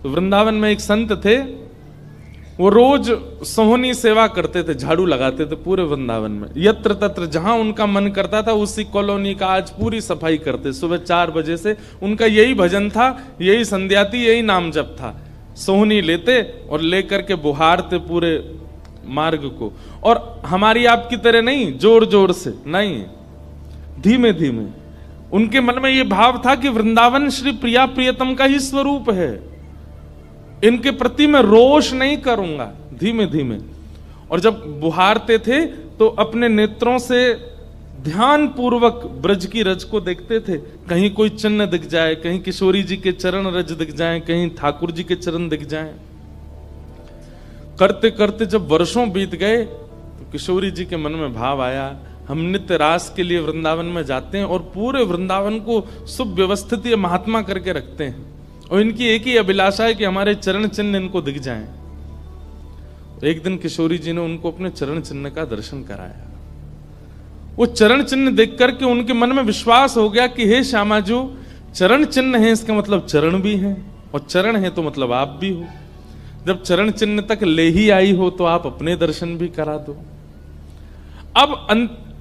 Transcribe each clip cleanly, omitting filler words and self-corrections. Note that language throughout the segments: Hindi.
तो वृंदावन में एक संत थे, वो रोज सोहनी सेवा करते थे, झाड़ू लगाते थे पूरे वृंदावन में, यत्र तत्र जहां उनका मन करता था उसी कॉलोनी का आज पूरी सफाई करते। सुबह 4 बजे से उनका यही भजन था, यही संध्या थी, यही नाम जप था। सोहनी लेते और लेकर के बुहारते पूरे मार्ग को, और हमारी आपकी तरह नहीं जोर जोर से, नहीं, धीमे धीमे। उनके मन में यह भाव था कि वृंदावन श्री प्रिया प्रियतम का ही स्वरूप है, इनके प्रति मैं रोष नहीं करूंगा, धीमे धीमे। और जब बुहारते थे तो अपने नेत्रों से ध्यान पूर्वक ब्रज की रज को देखते थे, कहीं कोई चिन्ह दिख जाए, कहीं किशोरी जी के चरण रज दिख जाए, कहीं ठाकुर जी के चरण दिख जाए। करते करते जब वर्षों बीत गए तो किशोरी जी के मन में भाव आया, हम नित्य रास के लिए वृंदावन में जाते हैं और पूरे वृंदावन को सुव्यवस्थित महात्मा करके रखते हैं, और इनकी एक ही अभिलाषा है कि हमारे चरण चिन्ह इनको दिख जाएं। एक दिन किशोरी जी ने उनको अपने चरण चिन्ह का दर्शन कराया। वो चरण चिन्ह देख करके उनके मन में विश्वास हो गया कि हे श्यामा जो चरण चिन्ह है, इसका मतलब चरण भी है, और चरण है तो मतलब आप भी हो। जब चरण चिन्ह तक ले ही आई हो तो आप अपने दर्शन भी करा दो। अब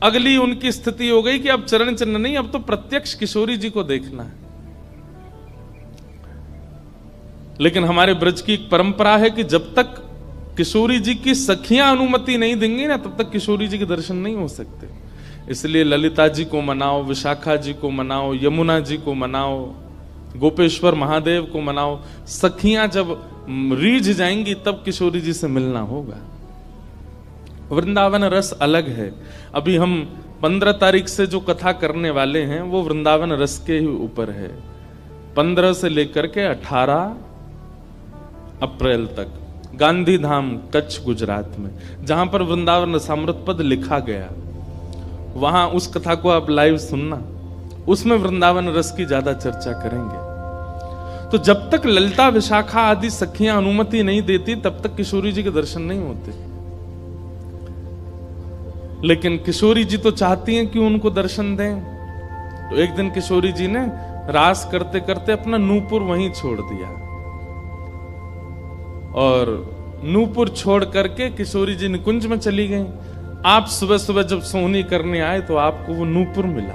अगली उनकी स्थिति हो गई कि अब चरण चिन्ह नहीं, अब तो प्रत्यक्ष किशोरी जी को देखना है। लेकिन हमारे ब्रज की एक परंपरा है कि जब तक किशोरी जी की सखियां अनुमति नहीं देंगी ना, तब तक किशोरी जी के दर्शन नहीं हो सकते। इसलिए ललिता जी को मनाओ, विशाखा जी को मनाओ, यमुना जी को मनाओ, गोपेश्वर महादेव को मनाओ, सखियां जब रीझ जाएंगी तब किशोरी जी से मिलना होगा। वृंदावन रस अलग है। अभी हम 15 तारीख से जो कथा करने वाले हैं वो वृंदावन रस के ही ऊपर है। 15 से लेकर के 18 अप्रैल तक गांधी धाम कच्छ गुजरात में, जहां पर वृंदावन रसामृत पद लिखा गया, वहां उस कथा को आप लाइव सुनना, उसमें वृंदावन रस की ज्यादा चर्चा करेंगे। तो जब तक ललिता विशाखा आदि सखियां अनुमति नहीं देती तब तक किशोरी जी के दर्शन नहीं होते। लेकिन किशोरी जी तो चाहती हैं कि उनको दर्शन दें। तो एक दिन किशोरी जी ने रास करते करते अपना नूपुर वहीं छोड़ दिया, और नूपुर छोड़ करके किशोरी जी निकुंज में चली गई। आप सुबह सुबह जब सोहनी करने आए तो आपको वो नूपुर मिला,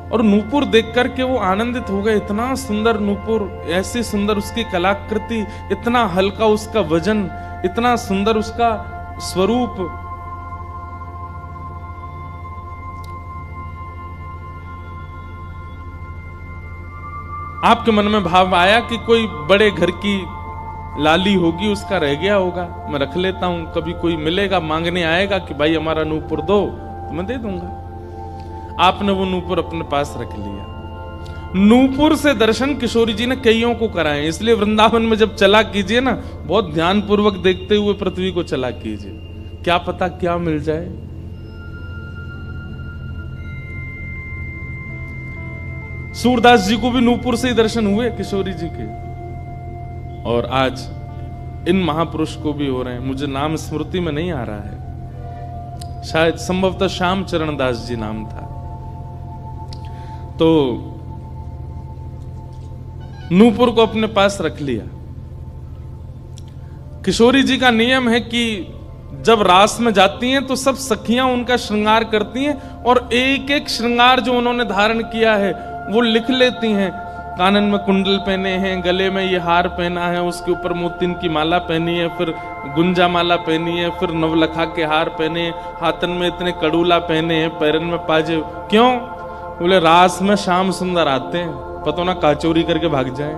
और नूपुर देख करके वो आनंदित हो गए। इतना सुंदर नूपुर, ऐसी सुंदर उसकी कलाकृति, इतना हल्का उसका वजन, इतना सुंदर उसका स्वरूप। आपके मन में भाव आया कि कोई बड़े घर की लाली होगी, उसका रह गया होगा, मैं रख लेता हूं, कभी कोई मिलेगा मांगने आएगा कि भाई हमारा नूपुर दो तो मैं दे दूंगा। आपने वो नूपुर अपने पास रख लिया। नूपुर से दर्शन किशोरी जी ने कईयों को कराए। इसलिए वृंदावन में जब चला कीजिए ना, बहुत ध्यान पूर्वक देखते हुए पृथ्वी को चला कीजिए, क्या पता क्या मिल जाए। सूरदास जी को भी नूपुर से ही दर्शन हुए किशोरी जी के, और आज इन महापुरुष को भी हो रहे हैं। मुझे नाम स्मृति में नहीं आ रहा है, शायद संभवतः श्याम चरण दास जी नाम था। तो नूपुर को अपने पास रख लिया। किशोरी जी का नियम है कि जब रास में जाती हैं तो सब सखियां उनका श्रृंगार करती हैं, और एक एक श्रृंगार जो उन्होंने धारण किया है वो लिख लेती हैं। कानन में कुंडल पहने हैं, गले में ये हार पहना है, उसके ऊपर मोतिन की माला पहनी है, फिर गुंजा माला पहनी है, फिर नवलखा के हार पहने, हाथन में इतने कड़ूला पहने हैं, पैरन में पाजे। क्यों? बोले रास में श्याम सुंदर आते हैं, पता ना काचोरी करके भाग जाए।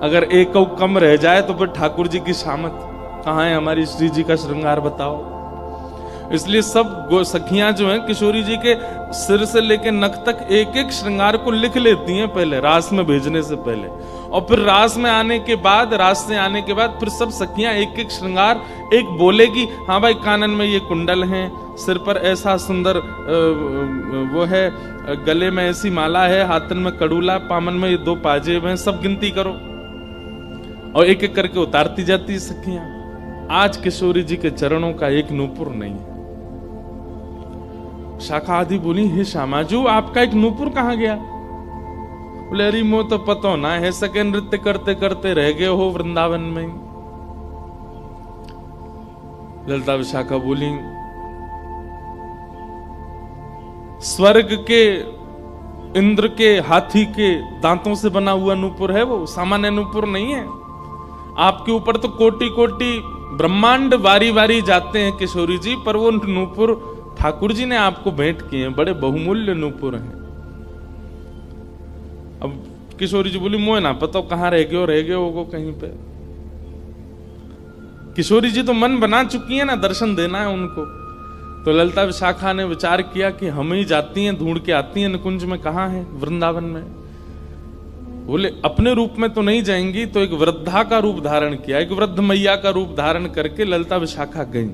अगर एक कम रह जाए तो फिर ठाकुर जी की शामत कहाँ है, हमारी श्री जी का श्रृंगार बताओ। इसलिए सब सखियां जो हैं किशोरी जी के सिर से लेकर नख तक एक एक श्रृंगार को लिख लेती हैं पहले, रास में भेजने से पहले, और फिर रास में आने के बाद, रास से आने के बाद फिर सब सखियां एक एक श्रृंगार एक बोलेगी, हाँ भाई कानन में ये कुंडल हैं, सिर पर ऐसा सुंदर वो है, गले में ऐसी माला है, हाथन में कड़ूला, पामन में ये 2 पाजेब हैं, सब गिनती करो, और एक एक करके उतारती जाती सखियां। आज किशोरी जी के चरणों का एक नूपुर नहीं है। शाखा आदि बोली, हे श्यामाजू आपका एक नूपुर कहां गया? बोले अरे मो तो पतो ना है, सके नृत्य करते करते रह गए हो वृंदावन में। ललिता विशाखा बोली स्वर्ग के इंद्र के हाथी के दांतों से बना हुआ नूपुर है, वो सामान्य नूपुर नहीं है। आपके ऊपर तो कोटि कोटि ब्रह्मांड वारी वारी जाते हैं किशोरी जी, पर वो नूपुर ठाकुर जी ने आपको भेंट किए हैं, बड़े बहुमूल्य नूपुर हैं। अब किशोरी जी बोली मोह ना पता कहां रह गए हो कहीं पे। किशोरी जी तो मन बना चुकी है ना, दर्शन देना है उनको। तो ललिता विशाखा ने विचार किया कि हम ही जाती हैं, ढूंढ के आती हैं निकुंज में, कहां है वृंदावन में। बोले अपने रूप में तो नहीं जाएंगी, तो एक वृद्धा का रूप धारण किया, एक वृद्ध मैया का रूप धारण करके ललिता विशाखा गई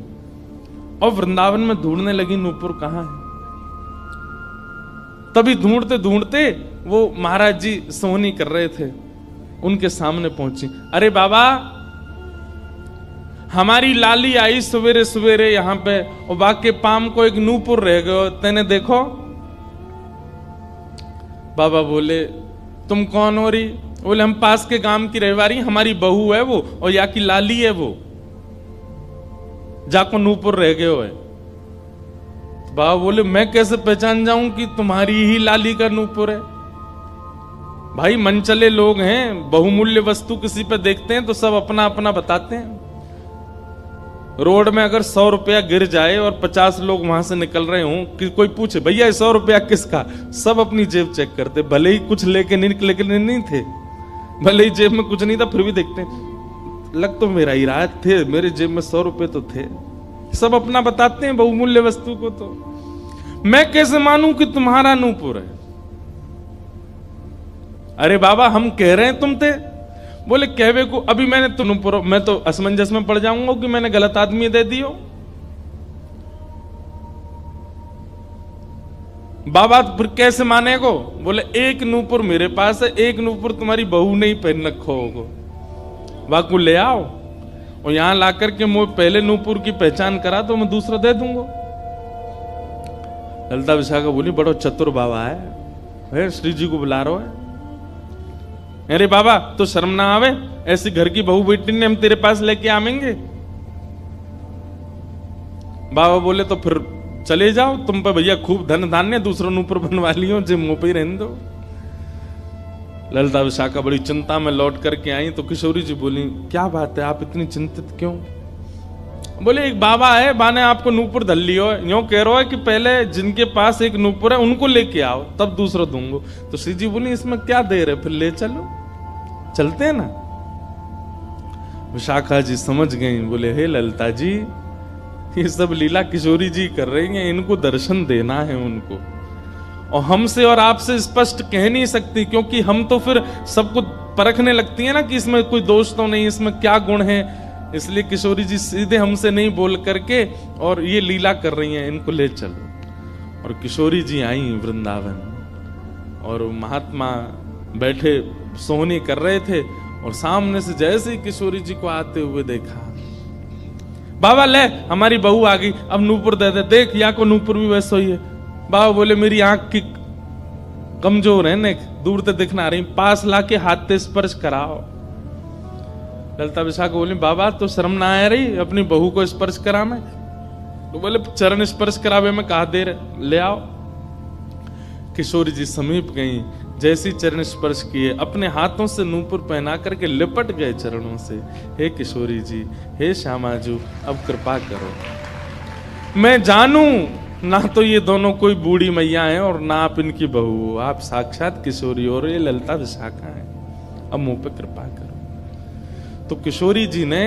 और वृंदावन में ढूंढने लगी नूपुर कहां है। तभी ढूंढते ढूंढते वो महाराज जी सोहनी कर रहे थे, उनके सामने पहुंची। अरे बाबा हमारी लाली आई सवेरे सवेरे यहां पे, और बाके पाम को एक नूपुर रह गयो, तेने देखो। बाबा बोले तुम कौन हो रही? बोले हम पास के गांव की रहवारी, हमारी बहू है वो, और या की लाली है वो, जाको नूपुर रह गयो है। तो बाबा बोले मैं कैसे पहचान जाऊं कि तुम्हारी ही लाली का नूपुर है? भाई मनचले लोग हैं, बहुमूल्य वस्तु किसी पे देखते हैं तो सब अपना अपना बताते हैं। रोड में अगर 100 रुपया गिर जाए और 50 लोग वहां से निकल रहे हों, कि कोई पूछे भैया 100 रुपया किसका, सब अपनी जेब चेक करते, भले ही कुछ लेके निकले नहीं थे, भले ही जेब में कुछ नहीं था, फिर भी देखते लग तो मेरा ही रहा थे, मेरे जेब में 100 रुपए तो थे। सब अपना बताते हैं बहुमूल्य वस्तु को। तो मैं कैसे मानूं कि तुम्हारा नूपुर है? अरे बाबा हम कह रहे हैं तुम थे। बोले कहवे को अभी मैंने तो मैं तो असमंजस में पड़ जाऊंगा कि मैंने गलत आदमी दे दियो। बाबा फिर कैसे मानेगो? बोले एक नूपुर मेरे पास है, एक नूपुर तुम्हारी बहू ने ही पहन रखो होगो, वाकू ले आओ और यहां लाकर के मुझे पहले नूपुर की पहचान करा तो मैं दूसरा दे दूंगा। ललिता विशाखा बोली बड़ो चतुर बाबा है, श्री जी को बुला रहा है। अरे बाबा तो शर्म ना आवे, ऐसी घर की बहू बेटी ने हम तेरे पास लेके आवेंगे? बाबा बोले तो फिर चले जाओ, तुम पे भैया खूब धन धान्य, दूसरा नूपुर बनवा लियो, जे मुंह पे ही रहने दो। ललिता विशाखा बड़ी चिंता में लौट करके आई तो किशोरी जी बोली क्या बात है, आप इतनी चिंतित क्यों? बोले एक बाबा है, बाने आपको नूपुर धल लियो, यूं कह रहा है कि पहले जिनके पास एक नूपुर है उनको लेके आओ तब दूसरा दूंगा। तो श्री जी बोली इसमें क्या देर है, फिर ले चलो, चलते हैं ना। विशाखा जी समझ गई, बोले हे ललिता जी ये सब लीला किशोरी जी कर रही हैं, इनको दर्शन देना है उनको, और हमसे और आपसे स्पष्ट कह नहीं सकती, क्योंकि हम तो फिर सबको परखने लगती है ना कि इसमें कोई दोष तो नहीं, इसमें क्या गुण है। इसलिए किशोरी जी सीधे हमसे नहीं बोल करके और ये लीला कर रही हैं, इनको ले चलो। और किशोरी जी आई वृंदावन, और महात्मा बैठे सोहनी कर रहे थे, और सामने से जैसे ही किशोरी जी को आते हुए देखा, बाबा ले हमारी बहू आ गई, अब नूपुर दे दे, देख या को नूपुर भी वैसा ही है। बाबा बोले मेरी आंख की कमजोर है ने, दूर से दिखना रही, पास लाके हाथ से स्पर्श कराओ। ललिता विशाखा बोली बाबा तो शर्म ना आ रही अपनी बहू को स्पर्श करा में? तो बोले चरण स्पर्श करावे में कहा देर, ले आओ। किशोरी जी समीप गई, जैसी चरण स्पर्श किए अपने हाथों से नूपुर पहना करके लिपट गए चरणों से। हे किशोरी जी, हे श्यामाजू, अब कृपा करो, मैं जानू ना तो ये दोनों कोई बूढ़ी मैया हैं और ना आप इनकी बहू, आप साक्षात किशोरी और ये ललिता विशाखा है, अब मुंह पे कृपा करो। तो किशोरी जी ने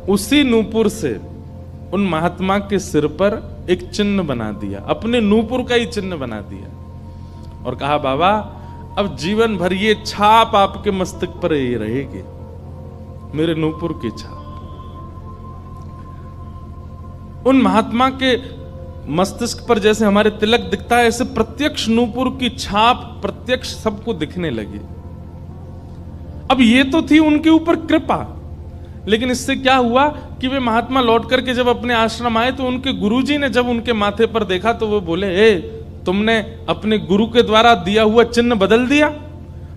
उसी नूपुर से उन महात्मा के सिर पर एक चिन्ह बना दिया, अपने नूपुर का ही चिन्ह बना दिया, और कहा बाबा अब जीवन भर ये छाप आपके मस्तक पर ही रहेगी, मेरे नूपुर की छाप। उन महात्मा के मस्तिष्क पर जैसे हमारे तिलक दिखता है, ऐसे प्रत्यक्ष नूपुर की छाप प्रत्यक्ष सबको दिखने लगी। अब ये तो थी उनके ऊपर कृपा, लेकिन इससे क्या हुआ कि वे महात्मा लौट करके जब अपने आश्रम आए तो उनके गुरुजी ने जब उनके माथे पर देखा तो वो बोले, ए तुमने अपने गुरु के द्वारा दिया हुआ चिन्ह बदल दिया?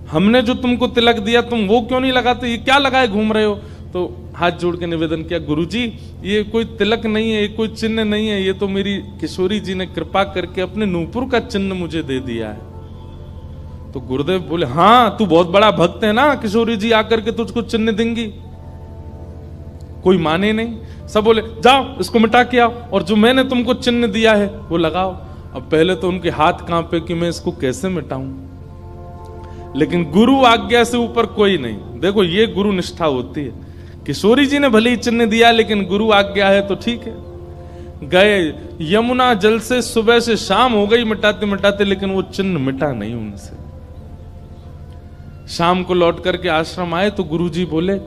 हमने जो तुमको तिलक दिया तुम वो क्यों नहीं लगाते, ये क्या लगाए घूम रहे हो। तो हाथ जोड़ के निवेदन किया, गुरुजी ये कोई तिलक नहीं है, ये कोई चिन्ह नहीं है, ये तो मेरी किशोरी जी ने कृपा करके अपने नूपुर का चिन्ह मुझे दे दिया है। तो गुरुदेव बोले, हाँ तू बहुत बड़ा भक्त है ना, किशोरी जी आकर के तुझको चिन्ह देंगी। कोई माने नहीं, सब बोले जाओ इसको मिटा के आओ, और जो मैंने तुमको चिन्ह दिया है वो लगाओ। अब पहले तो उनके हाथ कांपे कि मैं इसको कैसे मिटाऊं, लेकिन गुरु आज्ञा से ऊपर कोई नहीं। देखो ये गुरु निष्ठा होती है। किशोरी जी ने भले ही चिन्ह दिया, लेकिन गुरु आज्ञा है तो ठीक है। गए यमुना जल से सुबह से शाम हो गई मिटाते मिटाते, लेकिन वो चिन्ह मिटा नहीं उनसे। शाम को लौट करके आश्रम आए तो गुरुजी बोले,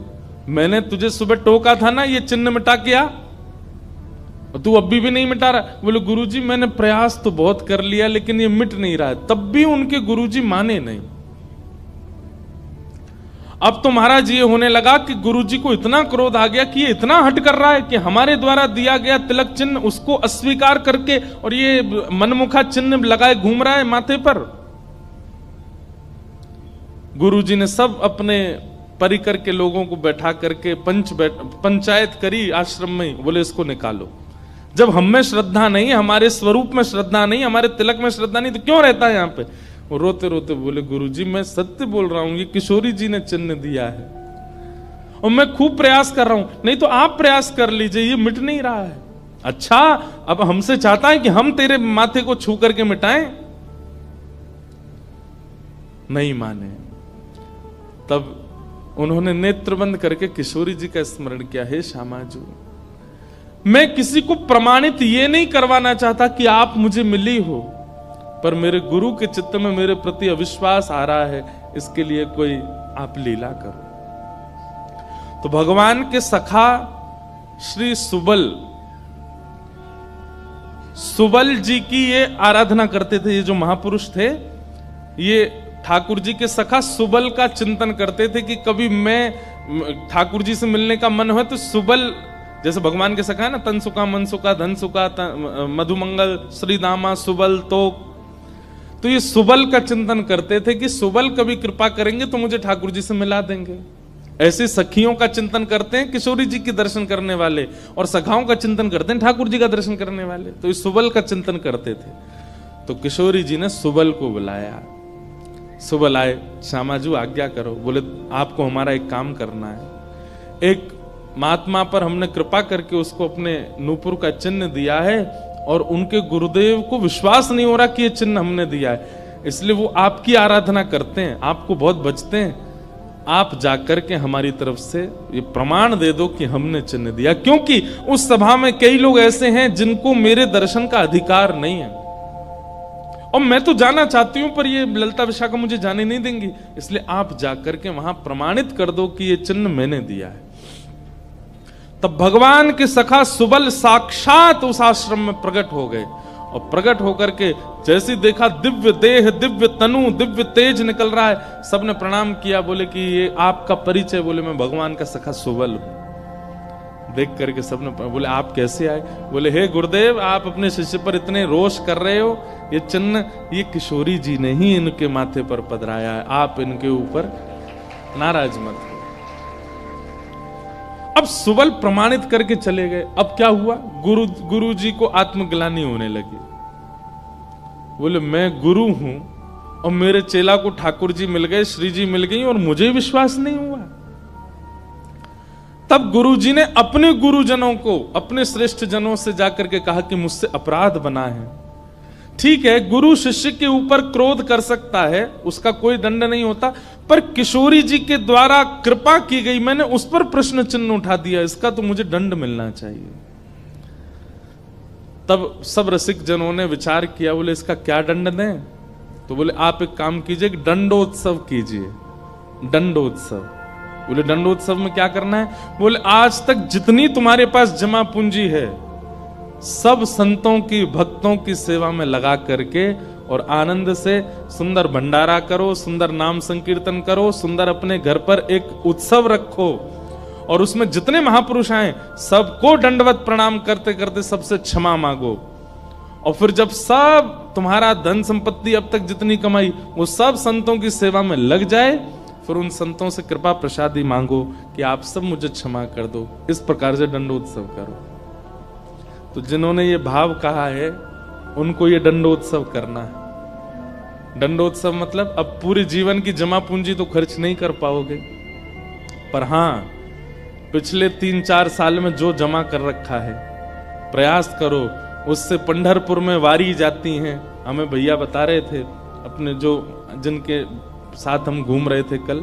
मैंने तुझे सुबह टोका था ना ये चिन्ह मिटा के आ, और तू अभी भी नहीं मिटा रहा। बोले गुरुजी मैंने प्रयास तो बहुत कर लिया लेकिन ये मिट नहीं रहा है। तब भी उनके गुरुजी माने नहीं। अब तो महाराज ये होने लगा कि गुरुजी को इतना क्रोध आ गया कि ये इतना हट कर रहा है कि हमारे द्वारा दिया गया तिलक चिन्ह उसको अस्वीकार करके और ये मनमुखा चिन्ह लगाए घूम रहा है माथे पर। गुरुजी ने सब अपने परिकर के लोगों को बैठा करके पंचायत करी आश्रम में। बोले इसको निकालो, जब हम में श्रद्धा नहीं, हमारे स्वरूप में श्रद्धा नहीं, हमारे तिलक में श्रद्धा नहीं, तो क्यों रहता है यहाँ पे। वो रोते रोते बोले गुरुजी मैं सत्य बोल रहा हूं, ये किशोरी जी ने चिन्ह दिया है और मैं खूब प्रयास कर रहा हूं, नहीं तो आप प्रयास कर लीजिए, ये मिट नहीं रहा है। अच्छा अब हमसे चाहता है कि हम तेरे माथे को छू करके मिटाएं, नहीं माने। तब उन्होंने नेत्र बंद करके किशोरी जी का स्मरण किया, हे श्यामाजू मैं किसी को प्रमाणित ये नहीं करवाना चाहता कि आप मुझे मिली हो, पर मेरे गुरु के चित्त में मेरे प्रति अविश्वास आ रहा है, इसके लिए कोई आप लीला करो। तो भगवान के सखा श्री सुबल जी की ये आराधना करते थे। ये जो महापुरुष थे ये ठाकुर जी के सखा सुबल का चिंतन करते थे कि कभी मैं ठाकुर जी से मिलने का मन हो तो सुबल, जैसे भगवान के सखा है ना, तनसुका मनसुका धनसुका मधुमंगल श्रीदामा सुबल, तो ये सुबल का चिंतन करते थे कि सुबल कभी कृपा करेंगे तो मुझे ठाकुर जी से मिला देंगे। ऐसे सखियों का चिंतन करते हैं किशोरी जी के दर्शन करने वाले, और सखाओं का चिंतन करते हैं ठाकुर जी का दर्शन करने वाले। तो इस सुबल का चिंतन करते थे। तो किशोरी जी ने सुबल को बुलाया। सुबल आए, श्यामाजू आज्ञा करो। बोले आपको हमारा एक काम करना है। एक महात्मा पर हमने कृपा करके उसको अपने नूपुर का चिन्ह दिया है और उनके गुरुदेव को विश्वास नहीं हो रहा कि ये चिन्ह हमने दिया है, इसलिए वो आपकी आराधना करते हैं, आपको बहुत बचते हैं। आप जाकर के हमारी तरफ से ये प्रमाण दे दो कि हमने चिन्ह दिया, क्योंकि उस सभा में कई लोग ऐसे हैं जिनको मेरे दर्शन का अधिकार नहीं है और मैं तो जाना चाहती हूं पर ये ललिता विशाखा मुझे जाने नहीं देंगी, इसलिए आप जाकर के वहां प्रमाणित कर दो कि ये चिन्ह मैंने दिया है। तब भगवान के सखा सुबल साक्षात उस आश्रम में प्रकट हो गए और प्रकट होकर के जैसे देखा दिव्य देह, दिव्य तनु, दिव्य तेज निकल रहा है, सबने प्रणाम किया। बोले कि ये आपका परिचय। बोले मैं भगवान का सखा सुबल हूं। देख करके सबने बोले आप कैसे आए। बोले हे गुरुदेव आप अपने शिष्य पर इतने रोष कर रहे हो, ये चिन्ह ये किशोरी जी ने ही इनके माथे पर पधराया है, आप इनके ऊपर नाराज मत हो। अब सुबल प्रमाणित करके चले गए। अब क्या हुआ, गुरु जी को आत्मग्लानि होने लगी। बोले मैं गुरु हूं और मेरे चेला को ठाकुर जी मिल गए, श्री जी मिल गई और मुझे विश्वास नहीं हुआ। तब गुरु जी ने अपने गुरुजनों को, अपने श्रेष्ठ जनों से जाकर के कहा कि मुझसे अपराध बना है। ठीक है, गुरु शिष्य के ऊपर क्रोध कर सकता है, उसका कोई दंड नहीं होता, पर किशोरी जी के द्वारा कृपा की गई, मैंने उस पर प्रश्न चिन्ह उठा दिया, इसका तो मुझे दंड मिलना चाहिए। तब सब रसिक जनों ने विचार किया, बोले इसका क्या दंड दें। तो बोले आप एक काम कीजिए, दंडोत्सव कीजिए। दंडोत्सव। बोले दंडोत्सव में क्या करना है। बोले आज तक जितनी तुम्हारे पास जमा पूंजी है सब संतों की, भक्तों की सेवा में लगा करके और आनंद से सुंदर भंडारा करो, सुंदर नाम संकीर्तन करो, सुंदर अपने घर पर एक उत्सव रखो और उसमें जितने महापुरुष आए सबको दंडवत प्रणाम करते करते सबसे क्षमा मांगो और फिर जब सब तुम्हारा धन संपत्ति अब तक जितनी कमाई वो सब संतों की सेवा में लग जाए, फिर उन संतों से कृपा प्रसादी मांगो कि आप सब मुझे क्षमा कर दो। इस प्रकार से दंडोत्सव करो। तो जिन्होंने ये भाव कहा है उनको ये दंडोत्सव करना है। दंडोत्सव मतलब अब पूरे जीवन की जमा पूंजी तो खर्च नहीं कर पाओगे, पर हां पिछले 3-4 साल में जो जमा कर रखा है प्रयास करो उससे। पंढरपुर में वारी जाती हैं, हमें भैया बता रहे थे अपने जो जिनके साथ हम घूम रहे थे कल,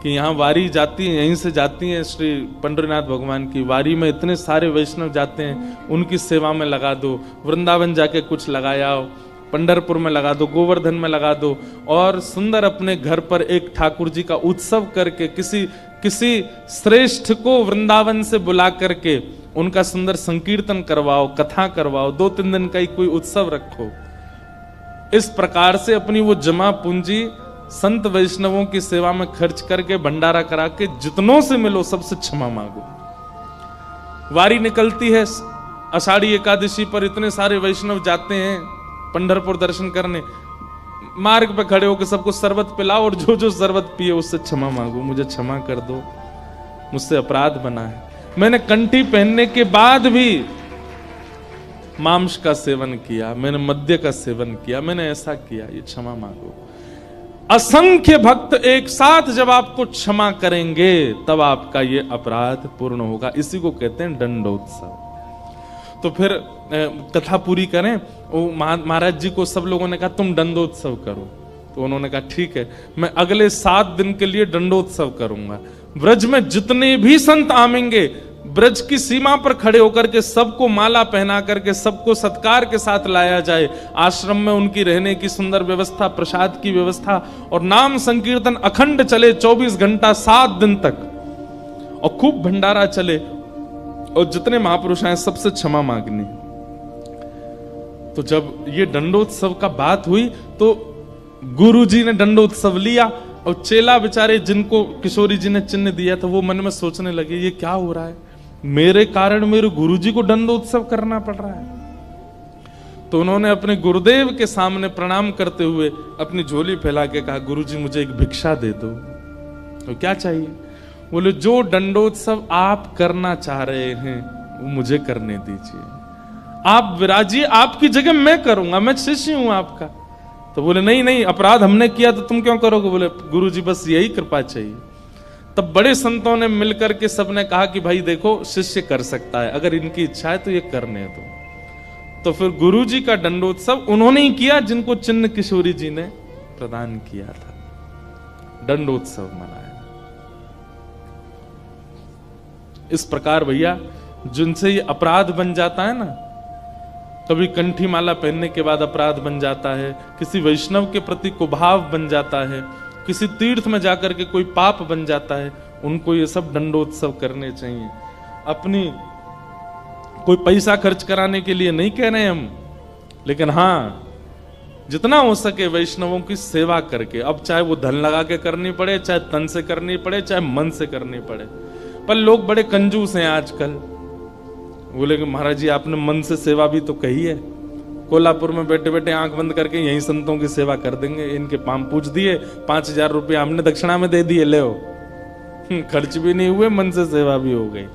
कि यहाँ वारी जाती है, यहीं से जाती है श्री पंडरीनाथ भगवान की वारी में इतने सारे वैष्णव जाते हैं, उनकी सेवा में लगा दो। वृंदावन जाके कुछ लगाया हो, पंढरपुर में लगा दो, गोवर्धन में लगा दो, और सुंदर अपने घर पर एक ठाकुर जी का उत्सव करके किसी श्रेष्ठ को वृंदावन से बुला करके उनका सुंदर संकीर्तन करवाओ, कथा करवाओ, 2-3 दिन का ही कोई उत्सव रखो। इस प्रकार से अपनी वो जमा पूंजी संत वैष्णवों की सेवा में खर्च करके भंडारा करा के जितनों से मिलो सबसे क्षमा मांगो। वारी निकलती है आषाढ़ी एकादशी पर, इतने सारे वैष्णव जाते हैं पंढरपुर दर्शन करने, मार्ग पे खड़े होकर सबको शरबत पिलाओ और जो जो शरबत पिए उससे क्षमा मांगो, मुझे क्षमा कर दो, मुझसे अपराध बना है, मैंने कंठी पहनने के बाद भी मांस का सेवन किया, मैंने मद्य का सेवन किया, मैंने ऐसा किया, ये क्षमा मांगो। असंख्य भक्त एक साथ जब आपको क्षमा करेंगे तब आपका ये अपराध पूर्ण होगा। इसी को कहते हैं दंडोत्सव। तो फिर कथा पूरी करें। वो महाराज जी को सब लोगों ने कहा तुम दंडोत्सव करो, तो उन्होंने कहा ठीक है, मैं अगले 7 दिन के लिए दंडोत्सव करूंगा। ब्रज में जितने भी संत आवेंगे ब्रज की सीमा पर खड़े होकर के सबको माला पहना करके सबको सत्कार के साथ लाया जाए। आश्रम में उनकी रहने की सुंदर व्यवस्था, प्रसाद की व्यवस्था, और नाम संकीर्तन अखंड चले 24 घंटा 7 दिन तक, और खूब भंडारा चले, और जितने महापुरुष हैं सबसे क्षमा मांगनी। तो जब ये दंडोत्सव का बात हुई तो गुरु जी ने दंडोत्सव लिया, और चेला बेचारे जिनको किशोरी जी ने चिन्ह दिया था वो मन में सोचने लगे ये क्या हो रहा है, मेरे कारण मेरे गुरुजी को दंडोत्सव करना पड़ रहा है। तो उन्होंने अपने गुरुदेव के सामने प्रणाम करते हुए अपनी झोली फैला के कहा गुरुजी मुझे एक भिक्षा दे दो। तो क्या चाहिए? बोले जो दंडोत्सव आप करना चाह रहे हैं वो मुझे करने दीजिए, आप विराजिए, आपकी जगह मैं करूंगा, मैं शिष्य हूं आपका। तो बोले नहीं नहीं, अपराध हमने किया तो तुम क्यों करोगे? बोले गुरुजी बस यही कृपा चाहिए। तब बड़े संतों ने मिलकर के सबने कहा कि भाई देखो शिष्य कर सकता है, अगर इनकी इच्छा है तो ये करने दो। तो फिर गुरुजी का दंडोत्सव उन्होंने ही किया जिनको चिन्ह किशोरी जी ने प्रदान किया था, दंडोत्सव मनाया। इस प्रकार भैया जिनसे ये अपराध बन जाता है ना, कभी कंठी माला पहनने के बाद अपराध बन जाता है, किसी वैष्णव के प्रति कुभाव बन जाता है, किसी तीर्थ में जाकर के कोई पाप बन जाता है, उनको ये सब दंडोत्सव करने चाहिए। अपनी कोई पैसा खर्च कराने के लिए नहीं कह रहे हम, लेकिन हाँ जितना हो सके वैष्णवों की सेवा करके, अब चाहे वो धन लगा के करनी पड़े, चाहे तन से करनी पड़े, चाहे मन से करनी पड़े। पर लोग बड़े कंजूस हैं आजकल। बोले कि महाराज जी आपने मन से सेवा भी तो कही है, कोल्हापुर में बैठे बैठे आंख बंद करके यही संतों की सेवा कर देंगे, इनके पाम पूछ दिए, 5000 रुपये हमने दक्षिणा में दे दिए, ले हो। खर्च भी नहीं हुए, मन से सेवा भी हो गई।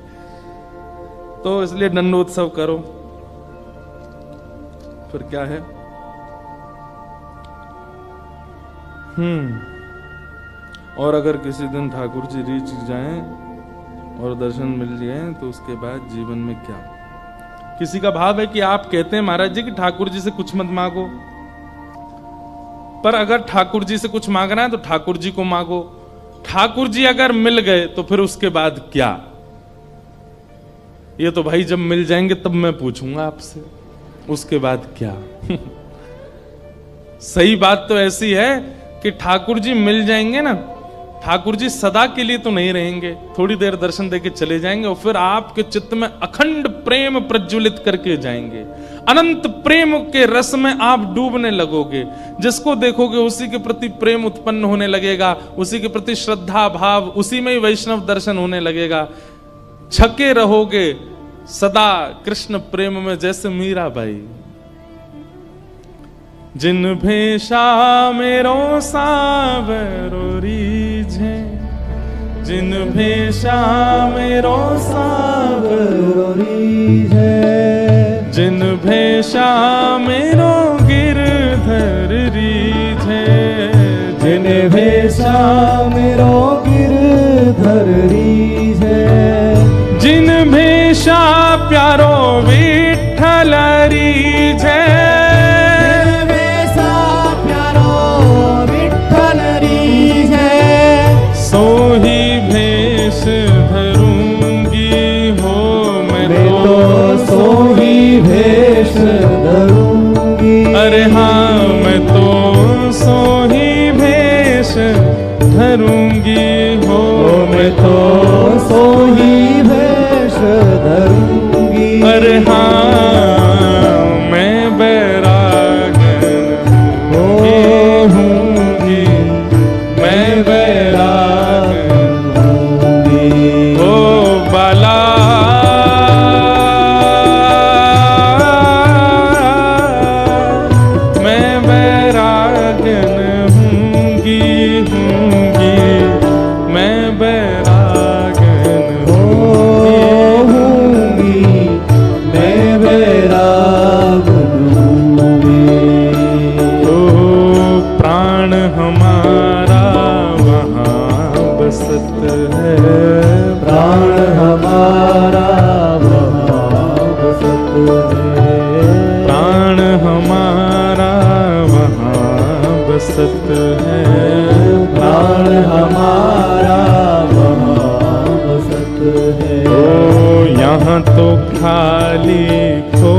तो इसलिए दंडोत्सव करो। फिर क्या है, और अगर किसी दिन ठाकुर जी रीच जाएं और दर्शन मिल जाए तो उसके बाद जीवन में क्या? किसी का भाव है कि आप कहते हैं महाराज जी कि ठाकुर जी से कुछ मत मांगो, पर अगर ठाकुर जी से कुछ मांगना है तो ठाकुर जी को मांगो। ठाकुर जी अगर मिल गए तो फिर उसके बाद क्या? ये तो भाई जब मिल जाएंगे तब मैं पूछूंगा आपसे, उसके बाद क्या? सही बात तो ऐसी है कि ठाकुर जी मिल जाएंगे ना, ठाकुर जी सदा के लिए तो नहीं रहेंगे, थोड़ी देर दर्शन देके चले जाएंगे और फिर आपके चित्त में अखंड प्रेम प्रज्वलित करके जाएंगे। अनंत प्रेम के रस में आप डूबने लगोगे, जिसको देखोगे उसी के प्रति प्रेम उत्पन्न होने लगेगा, उसी के प्रति श्रद्धा भाव, उसी में ही वैष्णव दर्शन होने लगेगा। छके रहोगे सदा कृष्ण प्रेम में, जैसे मीराबाई। जिन भेषा मेरो सावरो रीझे, जिन भेषा मेरो सावरो रीझे, जिन भेषा मेरो गिरधर रीझे, जिन भेषा मेरो गिरधर रीझे, जिन भेषा प्यारो विठ्ठल रीझे, सोही भेष धरूंगी हो मैं तो सोही भेष धरूंगी। अरे हाँ मैं तो सोही भेष धरूंगी हो मैं तो सोही भेष धरूंगी। अरे हाँ मैं बैरागन होऊंगी, मैं बैरागन हो बाला। मैं बैरागन हूँगी, मैं बैरागन होऊंगी, मैं बैरागन होऊंगी। ओ प्राण हमारा वहाँ बसत है, प्राण हमारा वहाँ बसत है, प्राण हमारा वहाँ बसत है, प्राण हमारा वहाँ बसत है। ओ यहाँ तो खाली खो,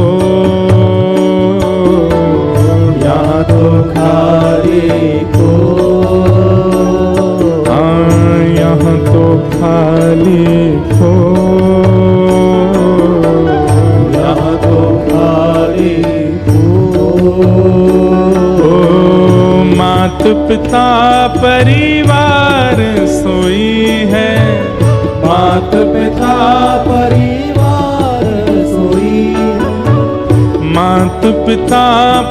यहाँ तो खाली खो, हाँ यहाँ तो खाली खो, यहाँ तो खाली खो। ओ मात पिता परिवार सोई है, मात पिता परिवार सोई है, मात पिता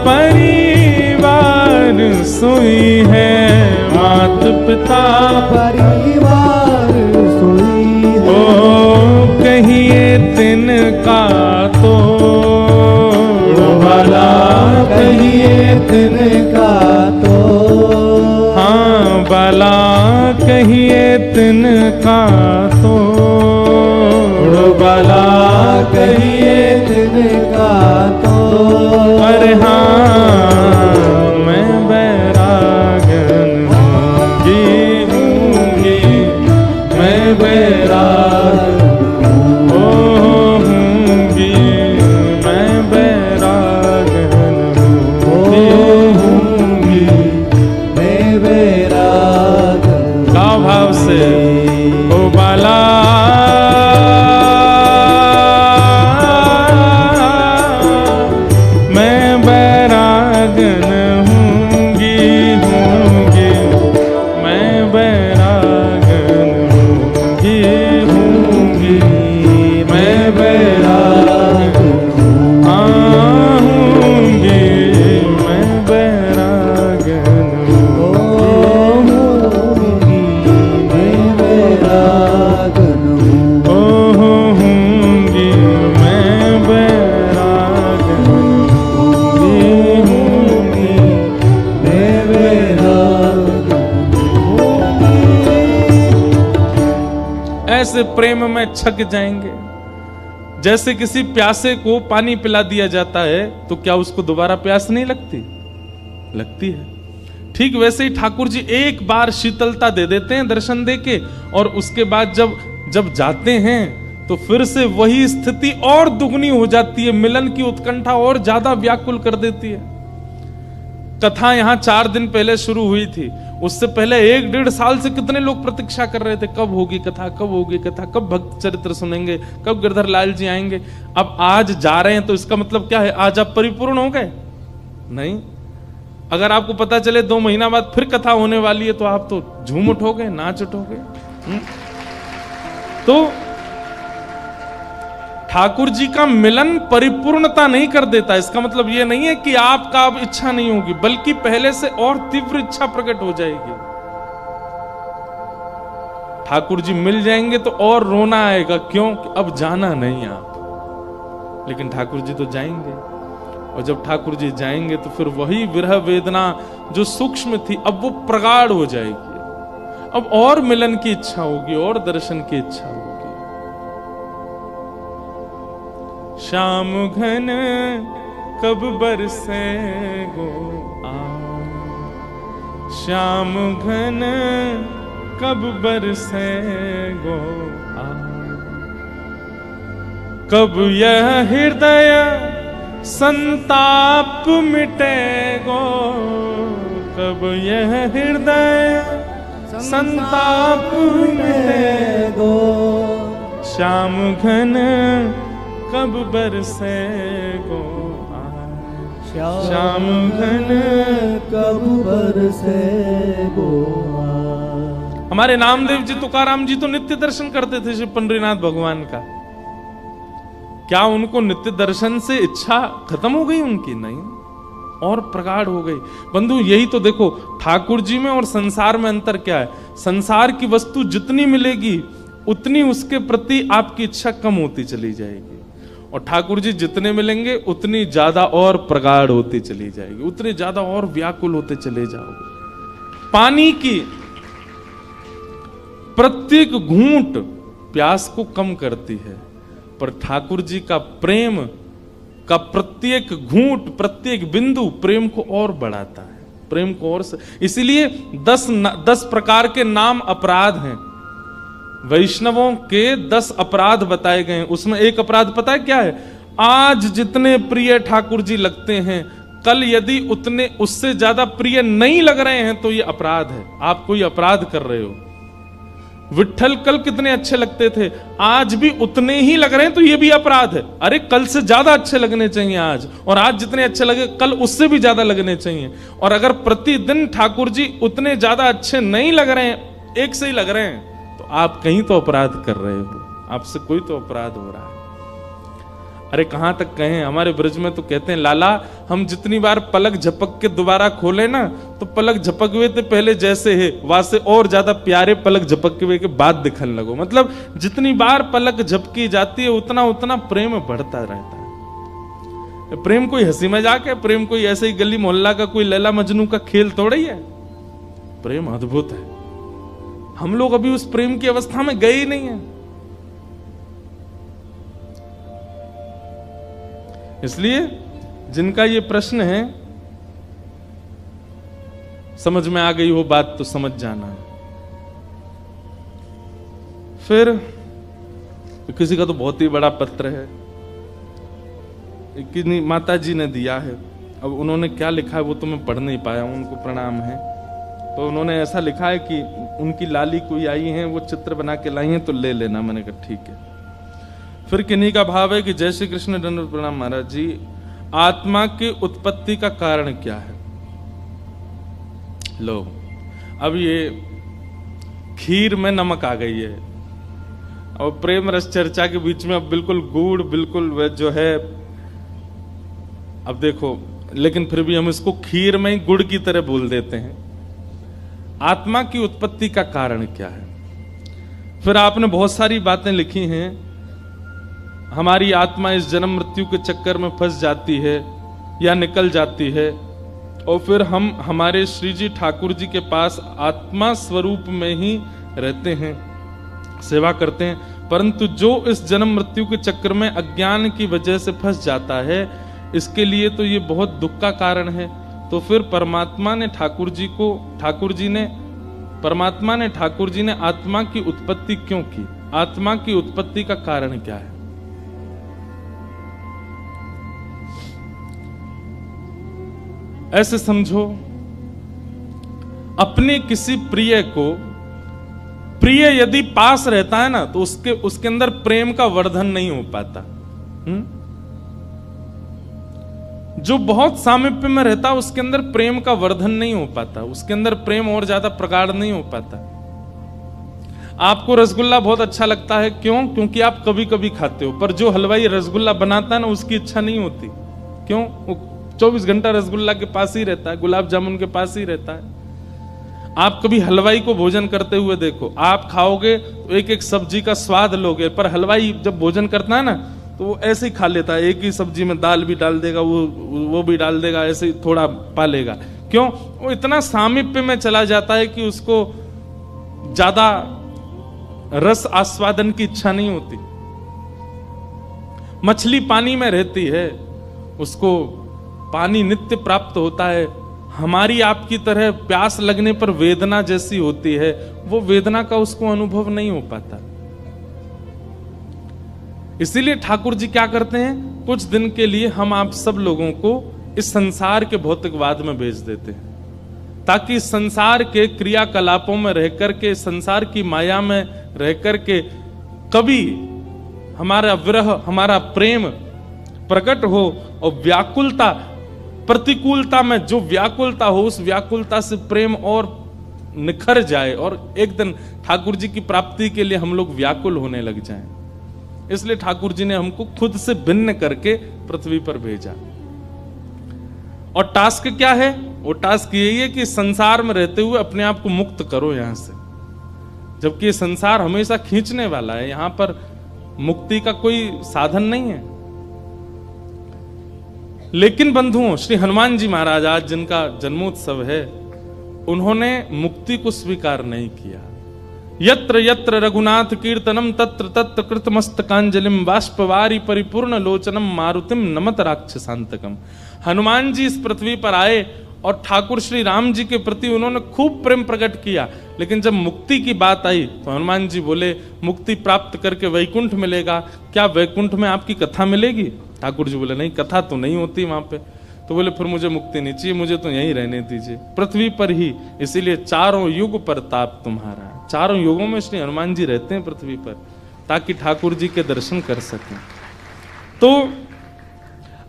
परिवार सोई है, मात पिता परिवार सोई है। ओ कहिए तिनका तो भला, कहिए तिनका तो, हाँ भला कहिए तिनका तो, भला कहिए तिनका तो। अरे हाँ मैं बैरागन हूँगी, मैं बैरागन होऊंगी, मैं बैरागन होऊंगी, मैं बैरागन। गाँव भाव से ओ बाला मैं बैरागन हूँगी, मैं बैरागन हूँगी, मैं बैरागन हूँगी, मैं बैरागन होऊंगी, मैं बैरागन होऊंगी, मैं बैरागन होऊंगी, मैं बैरागन होऊंगी। ऐसे प्रेम में छक जाएंगे। जैसे किसी प्यासे को पानी पिला दिया जाता है तो क्या उसको दोबारा प्यास नहीं लगती? लगती है। ठीक वैसे ही ठाकुर जी एक बार शीतलता दे देते हैं दर्शन देके, और उसके बाद जब जाते हैं तो फिर से वही स्थिति और दुगनी हो जाती है, मिलन की उत्कंठा और ज्यादा व्याकुल कर देती है। कथा यहाँ 4 दिन पहले शुरू हुई थी, उससे पहले 1-1.5 साल से कितने लोग प्रतीक्षा कर रहे थे, कब होगी कथा, कब होगी कथा, कब भक्त चरित्र सुनेंगे, कब गिरधर लाल जी आएंगे। अब आज जा रहे हैं तो इसका मतलब क्या है, आज आप परिपूर्ण हो गए? नहीं। अगर आपको पता चले 2 महीना बाद फिर कथा होने वाली है तो आप तो झूम उठोगे, नाच उठोगे। तो ठाकुर जी का मिलन परिपूर्णता नहीं कर देता। इसका मतलब यह नहीं है कि आपका अब इच्छा नहीं होगी, बल्कि पहले से और तीव्र इच्छा प्रकट हो जाएगी। ठाकुर जी मिल जाएंगे तो और रोना आएगा, क्यों? अब जाना नहीं आप, लेकिन ठाकुर जी तो जाएंगे। और जब ठाकुर जी जाएंगे तो फिर वही विरह वेदना जो सूक्ष्म थी अब वो प्रगाढ़ हो जाएगी। अब और मिलन की इच्छा होगी, और दर्शन की इच्छा होगी। श्याम घन कब बरसे गो श्याम घन कब बरसे गो कब यह हृदय संताप मिटेगो कब यह हृदय संताप मिटेगो श्याम घन कब बरसेगो श्याम घन कब बरसेगो। हमारे नामदेव जी तुकाराम जी तो नित्य दर्शन करते थे श्री पंडरीनाथ भगवान का। क्या उनको नित्य दर्शन से इच्छा खत्म हो गई उनकी? नहीं, और प्रगाढ़ हो गई। बंधु यही तो देखो, ठाकुर जी में और संसार में अंतर क्या है? संसार की वस्तु जितनी मिलेगी उतनी उसके प्रति आपकी इच्छा कम होती चली जाएगी, और ठाकुर जी जितने मिलेंगे उतनी ज्यादा और प्रगाढ़ होती चली जाएगी, उतने ज्यादा और व्याकुल होते चले जाओगे। पानी की प्रत्येक घूंट प्यास को कम करती है, पर ठाकुर जी का प्रेम का प्रत्येक घूंट, प्रत्येक बिंदु प्रेम को और बढ़ाता है, प्रेम को और। इसीलिए 10 प्रकार के नाम अपराध हैं। वैष्णवों के 10 अपराध बताए गए हैं। उसमें एक अपराध पता है क्या है? आज जितने प्रिय ठाकुर जी लगते हैं, कल यदि उतने उससे ज्यादा प्रिय नहीं लग रहे हैं तो ये अपराध है। आप कोई अपराध कर रहे हो। विट्ठल कल कितने अच्छे लगते थे, आज भी उतने ही लग रहे हैं तो ये भी अपराध है। अरे कल से ज्यादा अच्छे लगने चाहिए आज, और आज जितने अच्छे लगे कल उससे भी ज्यादा लगने चाहिए। और अगर प्रतिदिन ठाकुर जी उतने ज्यादा अच्छे नहीं लग रहे हैं, एक से ही लग रहे हैं, तो आप कहीं तो अपराध कर रहे हो, आपसे कोई तो अपराध हो रहा है। अरे कहां तक कहें, हमारे ब्रज में तो कहते हैं, लाला हम जितनी बार पलक झपक के दोबारा खोले ना, तो पलक झपक हुए थे पहले जैसे है वैसे और ज्यादा प्यारे पलक झपक हुए के बाद दिखने लगो। मतलब जितनी बार पलक झपकी जाती है उतना उतना प्रेम बढ़ता रहता है। प्रेम कोई हंसी मजाक है? प्रेम कोई ऐसे ही गली मोहल्ला का कोई लैला मजनू का खेल थोड़ा ही है। प्रेम अद्भुत है। हम लोग अभी उस प्रेम की अवस्था में गए ही नहीं है। इसलिए जिनका ये प्रश्न है, समझ में आ गई हो बात तो समझ जाना। फिर किसी का तो बहुत ही बड़ा पत्र है, कितनी माता जी ने दिया है। अब उन्होंने क्या लिखा है वो तो मैं पढ़ नहीं पाया हूं, उनको प्रणाम है। तो उन्होंने ऐसा लिखा है कि उनकी लाली कोई आई है, वो चित्र बना के लाई है तो ले लेना। मैंने कहा ठीक है। फिर किन्हीं का भाव है कि जय श्री कृष्ण, दंडवत प्रणाम महाराज जी, आत्मा की उत्पत्ति का कारण क्या है? लो, अब ये खीर में नमक आ गई है और प्रेम रस चर्चा के बीच में अब बिल्कुल गुड़, बिल्कुल वह जो है, अब देखो, लेकिन फिर भी हम इसको खीर में ही गुड़ की तरह बोल देते हैं। आत्मा की उत्पत्ति का कारण क्या है? फिर आपने बहुत सारी बातें लिखी हैं। हमारी आत्मा इस जन्म मृत्यु के चक्कर में फंस जाती है या निकल जाती है, और फिर हम हमारे श्री जी ठाकुर जी के पास आत्मा स्वरूप में ही रहते हैं, सेवा करते हैं। परंतु जो इस जन्म मृत्यु के चक्कर में अज्ञान की वजह से फंस जाता है, इसके लिए तो ये बहुत दुख का कारण है। तो फिर परमात्मा ने ठाकुर जी ने आत्मा की उत्पत्ति क्यों की? आत्मा की उत्पत्ति का कारण क्या है? ऐसे समझो, अपने किसी प्रिय को, प्रिय यदि पास रहता है ना, तो उसके अंदर प्रेम का वर्धन नहीं हो पाता। जो बहुत सामीप्य में रहता उसके अंदर प्रेम का वर्धन नहीं हो पाता, उसके अंदर प्रेम और ज्यादा प्रगाढ़ नहीं हो पाता। आपको रसगुल्ला बहुत अच्छा लगता है, क्यों? क्योंकि आप कभी कभी खाते हो, पर जो हलवाई रसगुल्ला बनाता है ना, उसकी इच्छा नहीं होती। क्यों? वो 24 घंटा रसगुल्ला के पास ही रहता है, गुलाब जामुन के पास ही रहता है। आप कभी हलवाई को भोजन करते हुए देखो, आप खाओगे तो एक एक सब्जी का स्वाद लोगे, पर हलवाई जब भोजन करता है ना तो वो ऐसे ही खा लेता है, एक ही सब्जी में दाल भी डाल देगा, वो भी डाल देगा, ऐसे ही थोड़ा पालेगा। क्यों? वो इतना सामीप्य में चला जाता है कि उसको ज्यादा रस आस्वादन की इच्छा नहीं होती। मछली पानी में रहती है, उसको पानी नित्य प्राप्त होता है। हमारी आपकी तरह प्यास लगने पर वेदना जैसी होती है, वो वेदना का उसको अनुभव नहीं हो पाता। इसीलिए ठाकुर जी क्या करते हैं, कुछ दिन के लिए हम आप सब लोगों को इस संसार के भौतिकवाद में भेज देते हैं, ताकि संसार के क्रियाकलापों में रह करके, संसार की माया में रह करके कभी हमारा विरह, हमारा प्रेम प्रकट हो, और व्याकुलता, प्रतिकूलता में जो व्याकुलता हो, उस व्याकुलता से प्रेम और निखर जाए, और एक दिन ठाकुर जी की प्राप्ति के लिए हम लोग व्याकुल होने लग जाएं। इसलिए ठाकुर जी ने हमको खुद से भिन्न करके पृथ्वी पर भेजा। और टास्क क्या है? वो टास्क यही है कि संसार में रहते हुए अपने आप को मुक्त करो यहां से, जबकि ये संसार हमेशा खींचने वाला है, यहां पर मुक्ति का कोई साधन नहीं है। लेकिन बंधुओं, श्री हनुमान जी महाराज, आज जिनका जन्मोत्सव है, उन्होंने मुक्ति को स्वीकार नहीं किया। यत्र यत्र रघुनाथ कीर्तनम तत्र तत्र कृतमस्तकांजलिम बाष्पवारी परिपूर्ण लोचनम मारुतिम नमत राक्षसांतकम। हनुमान जी इस पृथ्वी पर आए और ठाकुर श्री राम जी के प्रति उन्होंने खूब प्रेम प्रकट किया, लेकिन जब मुक्ति की बात आई तो हनुमान जी बोले, मुक्ति प्राप्त करके वैकुंठ मिलेगा, क्या वैकुंठ में आपकी कथा मिलेगी? ठाकुर जी बोले, नहीं, कथा तो नहीं होती वहां पे। तो बोले, फिर मुझे मुक्ति नहीं चाहिए, मुझे तो यहीं रहने दीजिए, पृथ्वी पर ही। इसीलिए चारों युग परताप तुम्हारा, चारों युगों में श्री हनुमान जी रहते हैं पृथ्वी पर, ताकि ठाकुर जी के दर्शन कर सकें। तो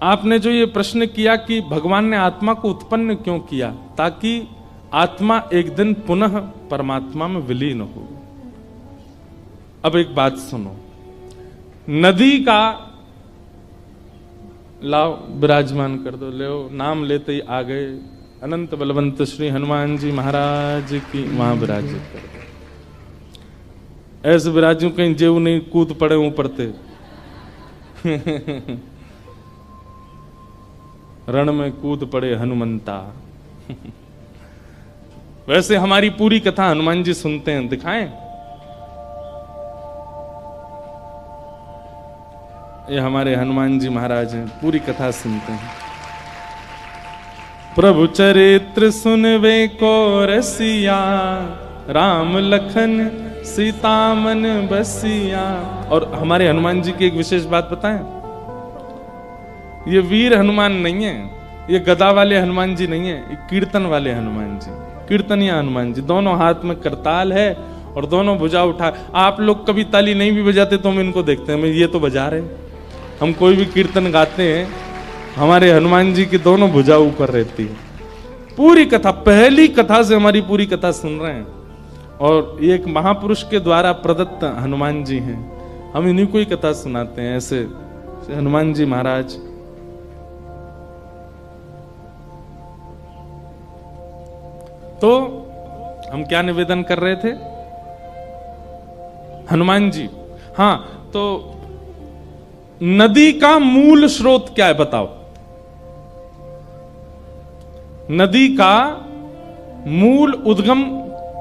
आपने जो ये प्रश्न किया कि भगवान ने आत्मा को उत्पन्न क्यों किया, ताकि आत्मा एक दिन पुनः परमात्मा में विलीन हो। अब एक बात सुनो, नदी का, लाओ विराजमान कर दो, ले नाम लेते ही आ गए, अनंत बलवंत श्री हनुमान जी महाराज की, वहां विराजित कर दो। ऐसे विराजू कहीं जेऊ नहीं कूद पड़े ऊपर ते रण में कूद पड़े हनुमंता। वैसे हमारी पूरी कथा हनुमान जी सुनते हैं, दिखाएं? ये हमारे हनुमान जी महाराज हैं, पूरी कथा सुनते हैं। प्रभु चरित्र सुनवे को रसिया, राम लखन सीता मन बसिया। और हमारे हनुमान जी की एक विशेष बात बताएं, ये वीर हनुमान नहीं है, ये गदा वाले हनुमान जी नहीं है, ये कीर्तन वाले हनुमान जी, कीर्तनिया हनुमान जी। दोनों हाथ में करताल है और दोनों भुजा उठा। आप लोग कभी ताली नहीं भी बजाते तो हम इनको देखते हैं, ये तो बजा रहे। हम कोई भी कीर्तन गाते हैं, हमारे हनुमान जी की दोनों भुजा ऊपर रहती है। पूरी कथा, पहली कथा से हमारी पूरी कथा सुन रहे हैं, और ये एक महापुरुष के द्वारा प्रदत्त हनुमान जी हैं, हम इन्हीं को ही कथा सुनाते हैं। ऐसे हनुमान जी महाराज, तो हम क्या निवेदन कर रहे थे? हनुमान जी, हाँ, तो नदी का मूल स्रोत क्या है बताओ? नदी का मूल उद्गम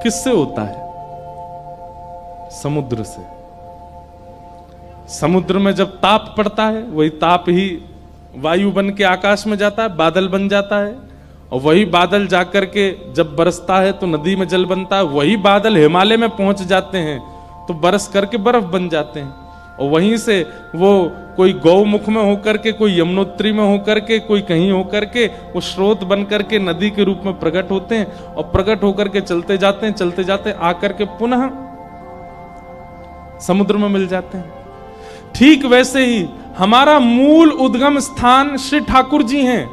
किससे होता है? समुद्र से। समुद्र में जब ताप पड़ता है, वही ताप ही वायु बन के आकाश में जाता है, बादल बन जाता है, और वही बादल जाकर के जब बरसता है तो नदी में जल बनता है। वही बादल हिमालय में पहुंच जाते हैं तो बरस करके बर्फ बन जाते हैं, और वहीं से वो कोई गौमुख में होकर के, कोई यमुनोत्री में होकर के, कोई कहीं होकर के वो स्रोत बन करके नदी के रूप में प्रकट होते हैं, और प्रकट होकर के चलते जाते हैं, चलते जाते आकर के पुनः समुद्र में मिल जाते हैं। ठीक वैसे ही हमारा मूल उद्गम स्थान श्री ठाकुर जी हैं,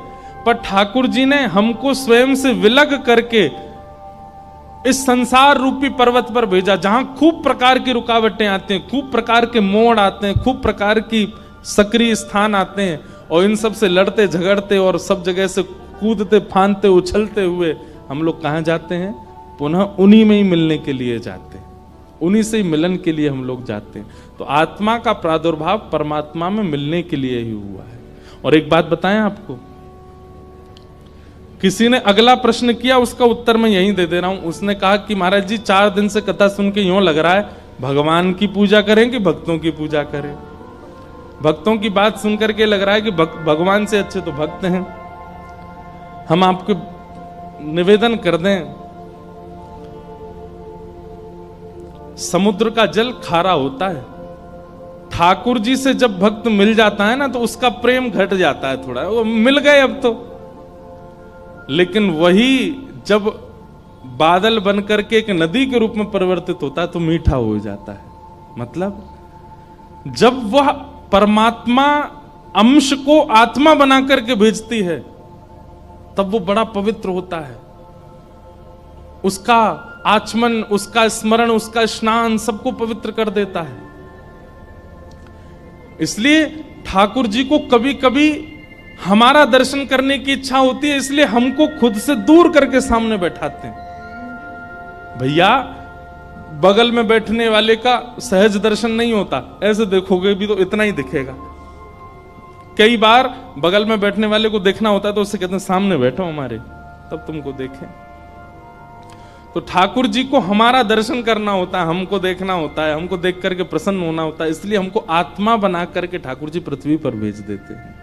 पर ठाकुर जी ने हमको स्वयं से विलग करके इस संसार रूपी पर्वत पर भेजा, जहां खूब प्रकार की रुकावटें आते हैं, खूब प्रकार के मोड़ आते हैं, खूब प्रकार की सक्रिय स्थान आते हैं, और इन सब से लड़ते झगड़ते और सब जगह से कूदते फांदते उछलते हुए हम लोग कहां जाते हैं? पुनः उन्हीं में ही मिलने के लिए जाते हैं, उन्हीं से ही मिलन के लिए हम लोग जाते हैं। तो आत्मा का प्रादुर्भाव परमात्मा में मिलने के लिए ही हुआ है। और एक बात बताएं आपको, किसी ने अगला प्रश्न किया, उसका उत्तर मैं यही दे दे रहा हूं। उसने कहा कि महाराज जी 4 दिन से कथा सुन के यूं लग रहा है भगवान की पूजा करें कि भक्तों की पूजा करें। भक्तों की बात सुनकर के लग रहा है कि भगवान से अच्छे तो भक्त हैं। हम आपको निवेदन कर दें, समुद्र का जल खारा होता है, ठाकुर जी से जब भक्त मिल जाता है ना तो उसका प्रेम घट जाता है थोड़ा, वो मिल गए अब तो। लेकिन वही जब बादल बनकर के एक नदी के रूप में परिवर्तित होता है तो मीठा हो जाता है। मतलब जब वह परमात्मा अंश को आत्मा बना करके भेजती है तब वो बड़ा पवित्र होता है। उसका आचमन, उसका स्मरण, उसका स्नान सबको पवित्र कर देता है। इसलिए ठाकुर जी को कभी कभी हमारा दर्शन करने की इच्छा होती है, इसलिए हमको खुद से दूर करके सामने बैठाते हैं। भैया बगल में बैठने वाले का सहज दर्शन नहीं होता, ऐसे देखोगे भी तो इतना ही दिखेगा। कई बार बगल में बैठने वाले को देखना होता है तो उससे कहते हैं सामने बैठो हमारे, तब तुमको देखें। तो ठाकुर जी को हमारा दर्शन करना होता है, हमको देखना होता है, हमको देख करके प्रसन्न होना होता है, इसलिए हमको आत्मा बना करके ठाकुर जी पृथ्वी पर भेज देते हैं।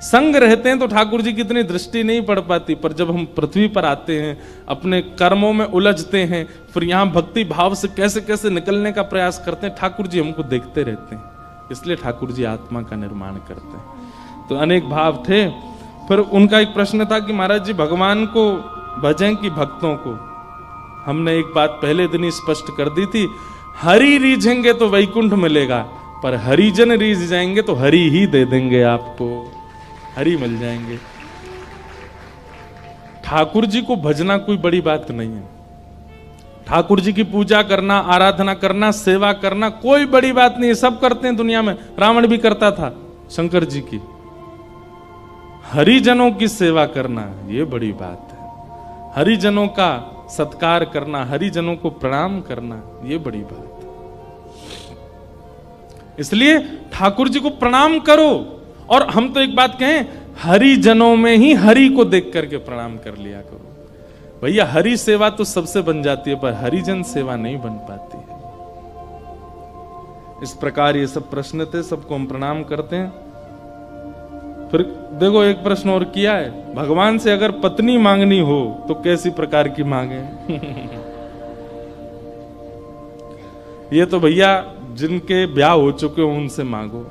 संग रहते हैं तो ठाकुर जी की इतनी दृष्टि नहीं पड़ पाती, पर जब हम पृथ्वी पर आते हैं, अपने कर्मों में उलझते हैं, फिर यहां भक्ति भाव से कैसे कैसे निकलने का प्रयास करते हैं, ठाकुर जी हमको देखते रहते हैं। इसलिए ठाकुर जी आत्मा का निर्माण करते हैं। तो अनेक भाव थे। फिर उनका एक प्रश्न था कि महाराज जी भगवान को भजें कि भक्तों को? हमने एक बात पहले दिन ही स्पष्ट कर दी थी, हरि रीझेंगे तो वैकुंठ मिलेगा, पर हरिजन रीझ जाएंगे तो हरि ही दे देंगे आपको, हरि मिल जाएंगे। ठाकुर जी को भजना कोई बड़ी बात नहीं है। ठाकुर जी की पूजा करना, आराधना करना, सेवा करना कोई बड़ी बात नहीं है, सब करते हैं दुनिया में। रावण भी करता था शंकर जी की। हरिजनों की सेवा करना ये बड़ी बात है, हरिजनों का सत्कार करना, हरिजनों को प्रणाम करना ये बड़ी बात है। इसलिए ठाकुर जी को प्रणाम करो। और हम तो एक बात कहें, हरिजनों में ही हरि को देख करके प्रणाम कर लिया करो। भैया हरि सेवा तो सबसे बन जाती है, पर हरिजन सेवा नहीं बन पाती है। इस प्रकार ये सब प्रश्न थे, सबको हम प्रणाम करते हैं। फिर देखो एक प्रश्न और किया है, भगवान से अगर पत्नी मांगनी हो तो कैसी प्रकार की मांगे? ये तो भैया जिनके ब्याह हो चुके हो उनसे मांगो।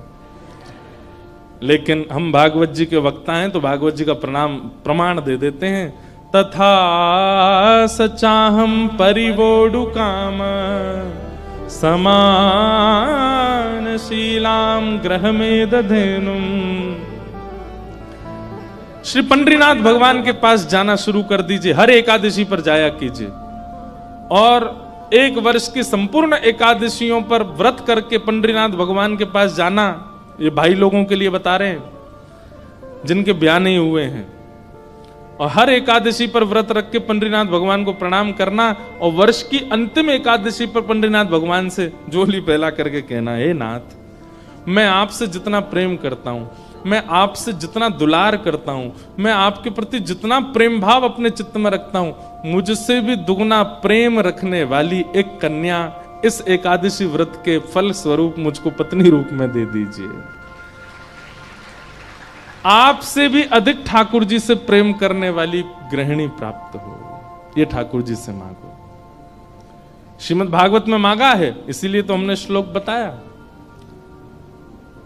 लेकिन हम भागवत जी के वक्ता हैं तो भागवत जी का प्रमाण दे देते हैं। तथा सचाहम परिवोडु काम समान शीलाम ग्रह में दधेनुम। श्री पंडरीनाथ भगवान के पास जाना शुरू कर दीजिए, हर एकादशी पर जाया कीजिए। और एक वर्ष की संपूर्ण एकादशियों पर व्रत करके पंडरीनाथ भगवान के पास जाना, ये भाई लोगों के लिए बता रहे हैं जिनके ब्याह नहीं हुए हैं। और हर एकादशी पर व्रत रख के पंडरीनाथ भगवान को प्रणाम करना, और वर्ष की अंतिम एकादशी पर पंडरीनाथ भगवान से जोली फैला करके कहना, हे नाथ, मैं आपसे जितना प्रेम करता हूं, मैं आपसे जितना दुलार करता हूं, मैं आपके प्रति जितना प्रेम भाव अपने चित्त में रखता हूं, मुझसे भी दुगना प्रेम रखने वाली एक कन्या इस एकादशी व्रत के फल स्वरूप मुझको पत्नी रूप में दे दीजिए। आपसे भी अधिक ठाकुर जी से प्रेम करने वाली गृहिणी प्राप्त हो, ये ठाकुर जी से मांगो। श्रीमद् भागवत में मांगा है, इसीलिए तो हमने श्लोक बताया।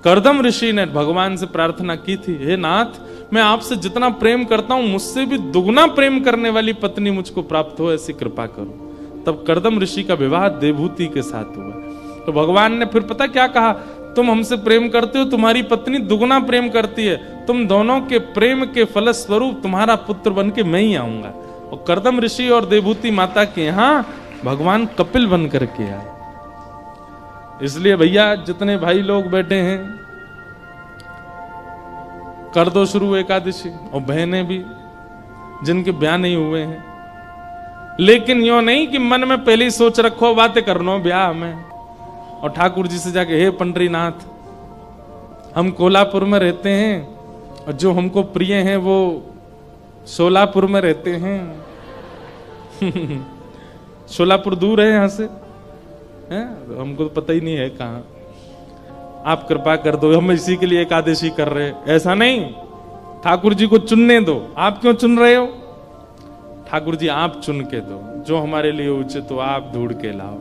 कर्दम ऋषि ने भगवान से प्रार्थना की थी, हे नाथ, मैं आपसे जितना प्रेम करता हूं, मुझसे भी दुगना प्रेम करने वाली पत्नी मुझको प्राप्त हो, ऐसी कृपा करो। तब कर्दम ऋषि का विवाह देवहूति के साथ हुआ। तो भगवान ने फिर पता क्या कहा, तुम हमसे प्रेम करते हो, तुम्हारी पत्नी दुगना प्रेम करती है, तुम दोनों के प्रेम के फलस्वरूप तुम्हारा पुत्र बन के मैं ही आऊंगा। और कर्दम ऋषि और देवभूति माता के यहां भगवान कपिल बन करके आए। इसलिए भैया जितने भाई लोग बैठे हैं, कर दो शुरू एकादशी, और बहनें भी जिनके ब्याह नहीं हुए हैं। लेकिन यो नहीं कि मन में पहले ही सोच रखो बातें करनो ब्याह में, और ठाकुर जी से जाके हे पंडरीनाथ हम कोल्हापुर में रहते हैं और जो हमको प्रिय हैं वो सोलापुर में रहते हैं। सोलापुर दूर है यहां से, है? हमको तो पता ही नहीं है कहां। आप कृपा कर दो, हम इसी के लिए एकादशी कर रहे हैं। ऐसा नहीं, ठाकुर जी को चुनने दो। आप क्यों चुन रहे हो? ठाकुर जी आप चुन के दो, जो हमारे लिए उचित हो आप ढूंढ के लाओ,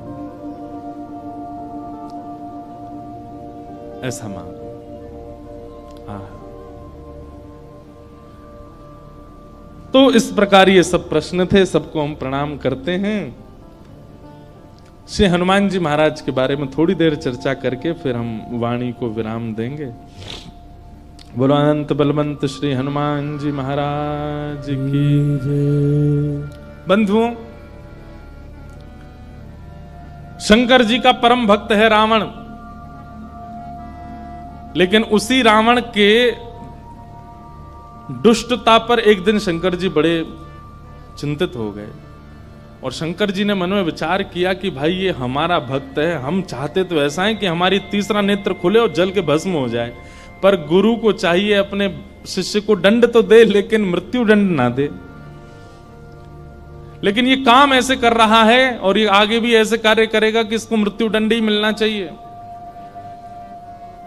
ऐसा मांगो। तो इस प्रकार ये सब प्रश्न थे, सबको हम प्रणाम करते हैं। श्री हनुमान जी महाराज के बारे में थोड़ी देर चर्चा करके फिर हम वाणी को विराम देंगे। बोलो अनंत बलवंत श्री हनुमान जी महाराज की जय। बंधुओं, शंकर जी का परम भक्त है रावण, लेकिन उसी रावण के दुष्टता पर एक दिन शंकर जी बड़े चिंतित हो गए और शंकर जी ने मन में विचार किया कि भाई ये हमारा भक्त है, हम चाहते तो ऐसा है कि हमारी तीसरा नेत्र खुले और जल के भस्म हो जाए, पर गुरु को चाहिए अपने शिष्य को दंड तो दे लेकिन मृत्यु दंड ना दे। लेकिन ये काम ऐसे कर रहा है और ये आगे भी ऐसे कार्य करेगा कि इसको मृत्यु दंड ही मिलना चाहिए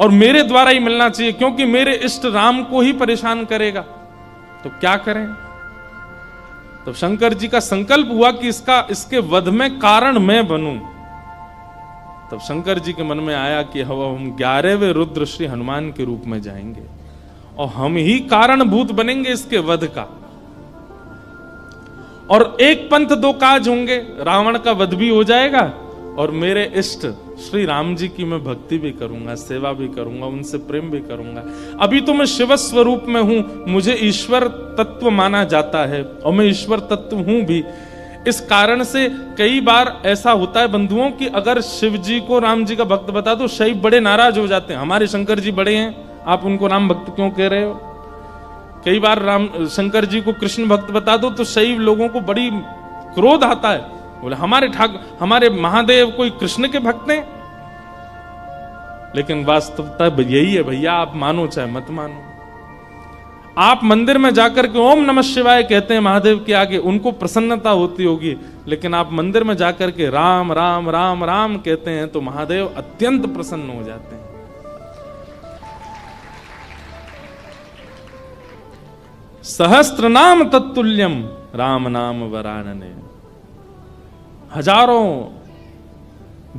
और मेरे द्वारा ही मिलना चाहिए, क्योंकि मेरे इष्ट राम को ही परेशान करेगा। तो क्या करें? तो शंकर जी का संकल्प हुआ कि इसके वध में कारण मैं बनूं। तब शंकर जी के मन में आया कि हम 11वें रुद्र श्री हनुमान के रूप में जाएंगे और हम ही कारणभूत बनेंगे इसके वध का। और एक पंथ दो काज होंगे, रावण का वध भी हो जाएगा और मेरे इष्ट श्री राम जी की मैं भक्ति भी करूंगा, सेवा भी करूंगा, उनसे प्रेम भी करूंगा। अभी तो मैं शिव स्वरूप में हूं, मुझे ईश्वर तत्व माना जाता है और मैं ईश्वर तत्व हूं भी। इस कारण से कई बार ऐसा होता है बंधुओं कि अगर शिव जी को राम जी का भक्त बता दो, शैव बड़े नाराज हो जाते हैं, हमारे शंकर जी बड़े हैं, आप उनको राम भक्त क्यों कह रहे हो। कई बार शंकर जी को कृष्ण भक्त बता दो तो शैव लोगों को बड़ी क्रोध आता है, बोले हमारे महादेव कोई कृष्ण के भक्त हैं। लेकिन वास्तवता यही है भैया, आप मानो चाहे मत मानो। आप मंदिर में जाकर के ओम नमः शिवाय कहते हैं महादेव के आगे, उनको प्रसन्नता होती होगी, लेकिन आप मंदिर में जाकर के राम राम राम राम कहते हैं तो महादेव अत्यंत प्रसन्न हो जाते हैं। सहस्त्र नाम तत्तुल्यम राम नाम वरानने। हजारों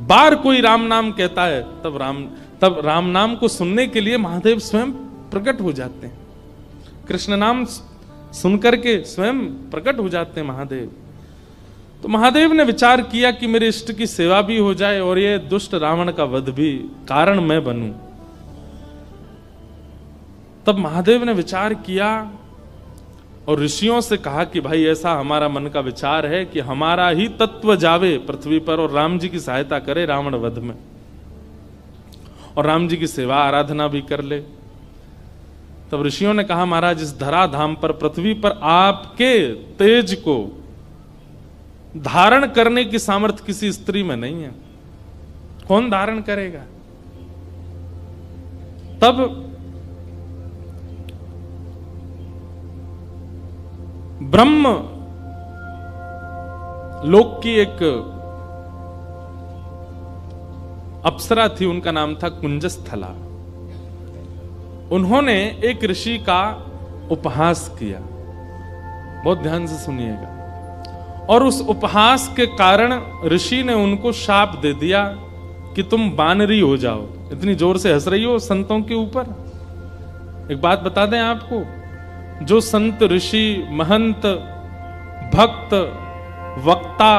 बार कोई राम नाम कहता है तब राम नाम को सुनने के लिए महादेव स्वयं प्रकट हो जाते हैं। कृष्ण नाम सुनकर के स्वयं प्रकट हो जाते हैं महादेव। तो महादेव ने विचार किया कि मेरे इष्ट की सेवा भी हो जाए और ये दुष्ट रावण का वध भी कारण मैं बनूं। तब महादेव ने विचार किया और ऋषियों से कहा कि भाई ऐसा हमारा मन का विचार है कि हमारा ही तत्व जावे पृथ्वी पर और राम जी की सहायता करे रावण वध में और राम जी की सेवा आराधना भी कर ले। तब ऋषियों ने कहा महाराज इस धराधाम पर पृथ्वी पर आपके तेज को धारण करने की सामर्थ्य किसी स्त्री में नहीं है, कौन धारण करेगा। तब ब्रह्म लोक की एक अप्सरा थी, उनका नाम था कुंजस्थला। उन्होंने एक ऋषि का उपहास किया, बहुत ध्यान से सुनिएगा, और उस उपहास के कारण ऋषि ने उनको शाप दे दिया कि तुम बानरी हो जाओ। इतनी जोर से हंस रही हो संतों के ऊपर। एक बात बता दें आपको, जो संत ऋषि महंत भक्त वक्ता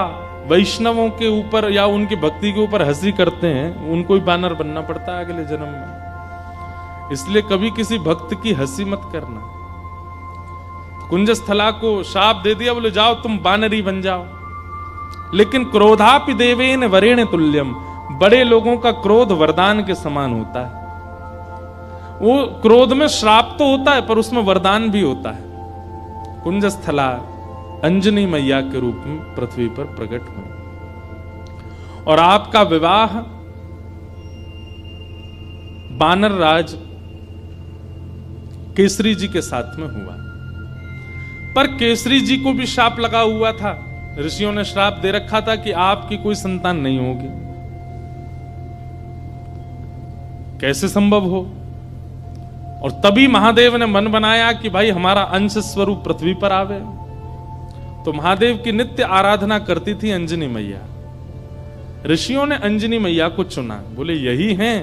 वैष्णवों के ऊपर या उनकी भक्ति के ऊपर हंसी करते हैं, उनको ही बानर बनना पड़ता है अगले जन्म में। इसलिए कभी किसी भक्त की हंसी मत करना। कुंजस्थला को शाप दे दिया, बोले जाओ तुम बानरी बन जाओ। लेकिन क्रोधापि देवेन वरेण तुल्यम, बड़े लोगों का क्रोध वरदान के समान होता है। वो क्रोध में श्राप तो होता है पर उसमें वरदान भी होता है। कुंजस्थला अंजनी मैया के रूप में पृथ्वी पर प्रकट हुई और आपका विवाह बानर राज केसरी जी के साथ में हुआ। पर केसरी जी को भी श्राप लगा हुआ था, ऋषियों ने श्राप दे रखा था कि आपकी कोई संतान नहीं होगी। कैसे संभव हो? और तभी महादेव ने मन बनाया कि भाई हमारा अंश स्वरूप पृथ्वी पर आवे। तो महादेव की नित्य आराधना करती थी अंजनी मैया। ऋषियों ने अंजनी मैया को चुना, बोले यही हैं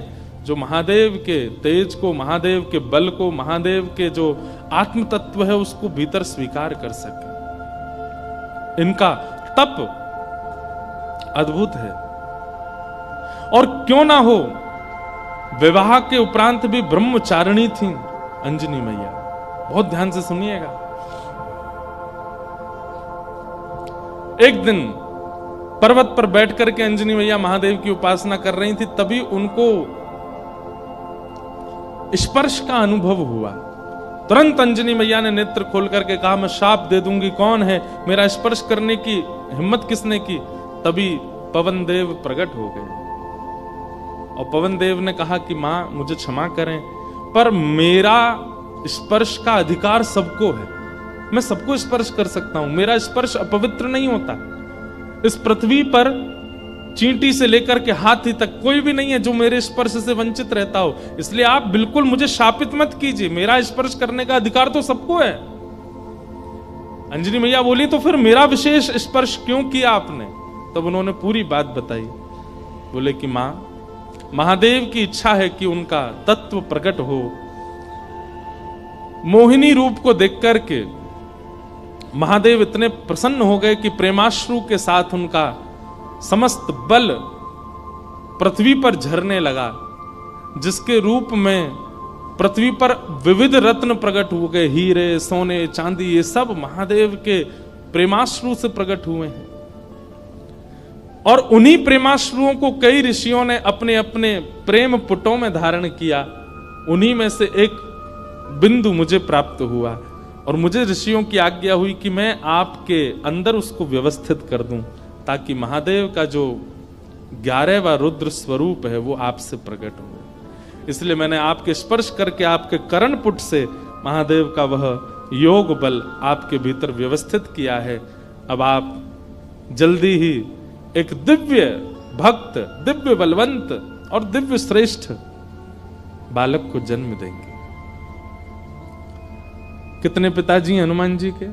जो महादेव के तेज को, महादेव के बल को, महादेव के जो आत्म तत्व है उसको भीतर स्वीकार कर सके। इनका तप अद्भुत है। और क्यों ना हो, विवाह के उपरांत भी ब्रह्मचारिणी थी अंजनी मैया। बहुत ध्यान से सुनिएगा। एक दिन पर्वत पर बैठ करके अंजनी मैया महादेव की उपासना कर रही थी, तभी उनको स्पर्श का अनुभव हुआ। तुरंत अंजनी मैया ने नेत्र खोल करके कहा मैं शाप दे दूंगी, कौन है, मेरा स्पर्श करने की हिम्मत किसने की? तभी पवन देव प्रकट हो गए और पवन देव ने कहा कि मां मुझे क्षमा करें, पर मेरा स्पर्श का अधिकार सबको है, मैं सबको स्पर्श कर सकता हूं, मेरा स्पर्श अपवित्र नहीं होता। इस पृथ्वी पर चींटी से लेकर के हाथी तक कोई भी नहीं है जो मेरे स्पर्श से वंचित रहता हो, इसलिए आप बिल्कुल मुझे शापित मत कीजिए, मेरा स्पर्श करने का अधिकार तो सबको है। अंजनी मैया बोली तो फिर मेरा विशेष स्पर्श क्यों किया आपने? तब उन्होंने पूरी बात बताई। बोले कि मां, महादेव की इच्छा है कि उनका तत्व प्रकट हो। मोहिनी रूप को देख करके महादेव इतने प्रसन्न हो गए कि प्रेमाश्रु के साथ उनका समस्त बल पृथ्वी पर झरने लगा, जिसके रूप में पृथ्वी पर विविध रत्न प्रकट हो गए, हीरे, सोने, चांदी, ये सब महादेव के प्रेमाश्रु से प्रकट हुए हैं। और उन्हीं प्रेमाश्रुओं को कई ऋषियों ने अपने अपने प्रेम पुटों में धारण किया। उन्हीं में से एक बिंदु मुझे प्राप्त हुआ और मुझे ऋषियों की आज्ञा हुई कि मैं आपके अंदर उसको व्यवस्थित कर दूं, ताकि महादेव का जो 11वां रुद्र स्वरूप है वो आपसे प्रकट हो। इसलिए मैंने आपके स्पर्श करके आपके करणपुट से महादेव का वह योग बल आपके भीतर व्यवस्थित किया है। अब आप जल्दी ही एक दिव्य भक्त, दिव्य बलवंत और दिव्य श्रेष्ठ बालक को जन्म देंगे। कितने पिताजी हनुमान जी के?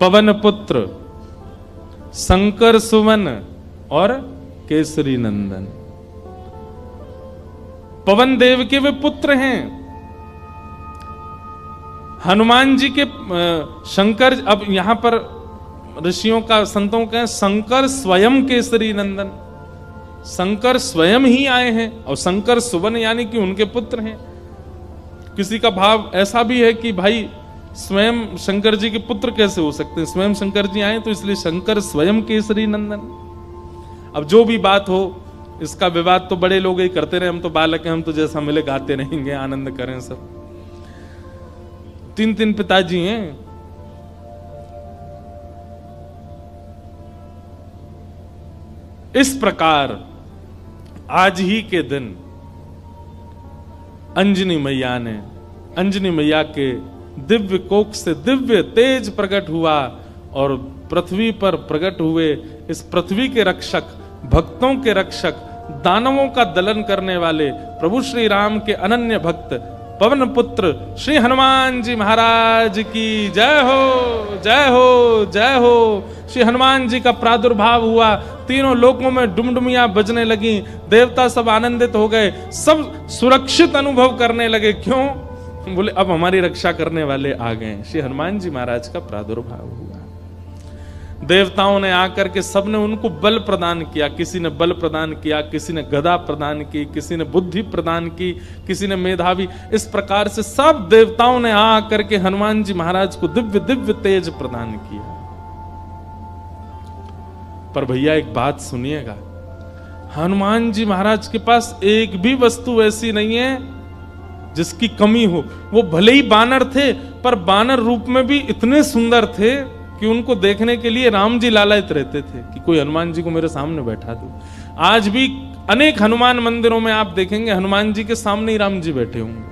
पवन पुत्र, शंकर सुवन और केसरी नंदन। पवन देव के वे पुत्र हैं। हनुमान जी के शंकर, अब यहां पर ऋषियों का, संतों का शंकर स्वयं केसरी नंदन, शंकर स्वयं ही आए हैं और शंकर सुवन यानी कि उनके पुत्र हैं। किसी का भाव ऐसा भी है कि भाई स्वयं शंकर जी के पुत्र कैसे हो सकते हैं, स्वयं शंकर जी आए तो इसलिए शंकर स्वयं केसरी नंदन। अब जो भी बात हो, इसका विवाद तो बड़े लोग ही करते रहे, हम तो बालक हैं, हम तो जैसा मिले गाते रहेंगे, आनंद करें सब। 3 पिताजी हैं। इस प्रकार आज ही के दिन अंजनी मैया के दिव्य कोख से दिव्य तेज प्रकट हुआ और पृथ्वी पर प्रकट हुए इस पृथ्वी के रक्षक, भक्तों के रक्षक, दानवों का दलन करने वाले प्रभु श्री राम के अनन्य भक्त पवन पुत्र श्री हनुमान जी महाराज की जय हो, जय हो, जय हो। श्री हनुमान जी का प्रादुर्भाव हुआ, तीनों लोकों में डुमडुमियां बजने लगी, देवता सब आनंदित हो गए, सब सुरक्षित अनुभव करने लगे। क्यों? बोले अब हमारी रक्षा करने वाले आ गए। श्री हनुमान जी महाराज का प्रादुर्भाव हुआ। देवताओं ने आकर के सबने उनको बल प्रदान किया, किसी ने बल प्रदान किया, किसी ने गदा प्रदान की, किसी ने बुद्धि प्रदान की, किसी ने मेधावी, इस प्रकार से सब देवताओं ने आकर के हनुमान जी महाराज को दिव्य दिव्य तेज प्रदान किया। पर भैया एक बात सुनिएगा, हनुमान जी महाराज के पास एक भी वस्तु ऐसी नहीं है जिसकी कमी हो। वो भले ही बानर थे, पर बानर रूप में भी इतने सुंदर थे कि उनको देखने के लिए राम जी लालायित रहते थे कि कोई हनुमान जी को मेरे सामने बैठा दो। आज भी अनेक हनुमान मंदिरों में आप देखेंगे हनुमान जी के सामने ही राम जी बैठे होंगे।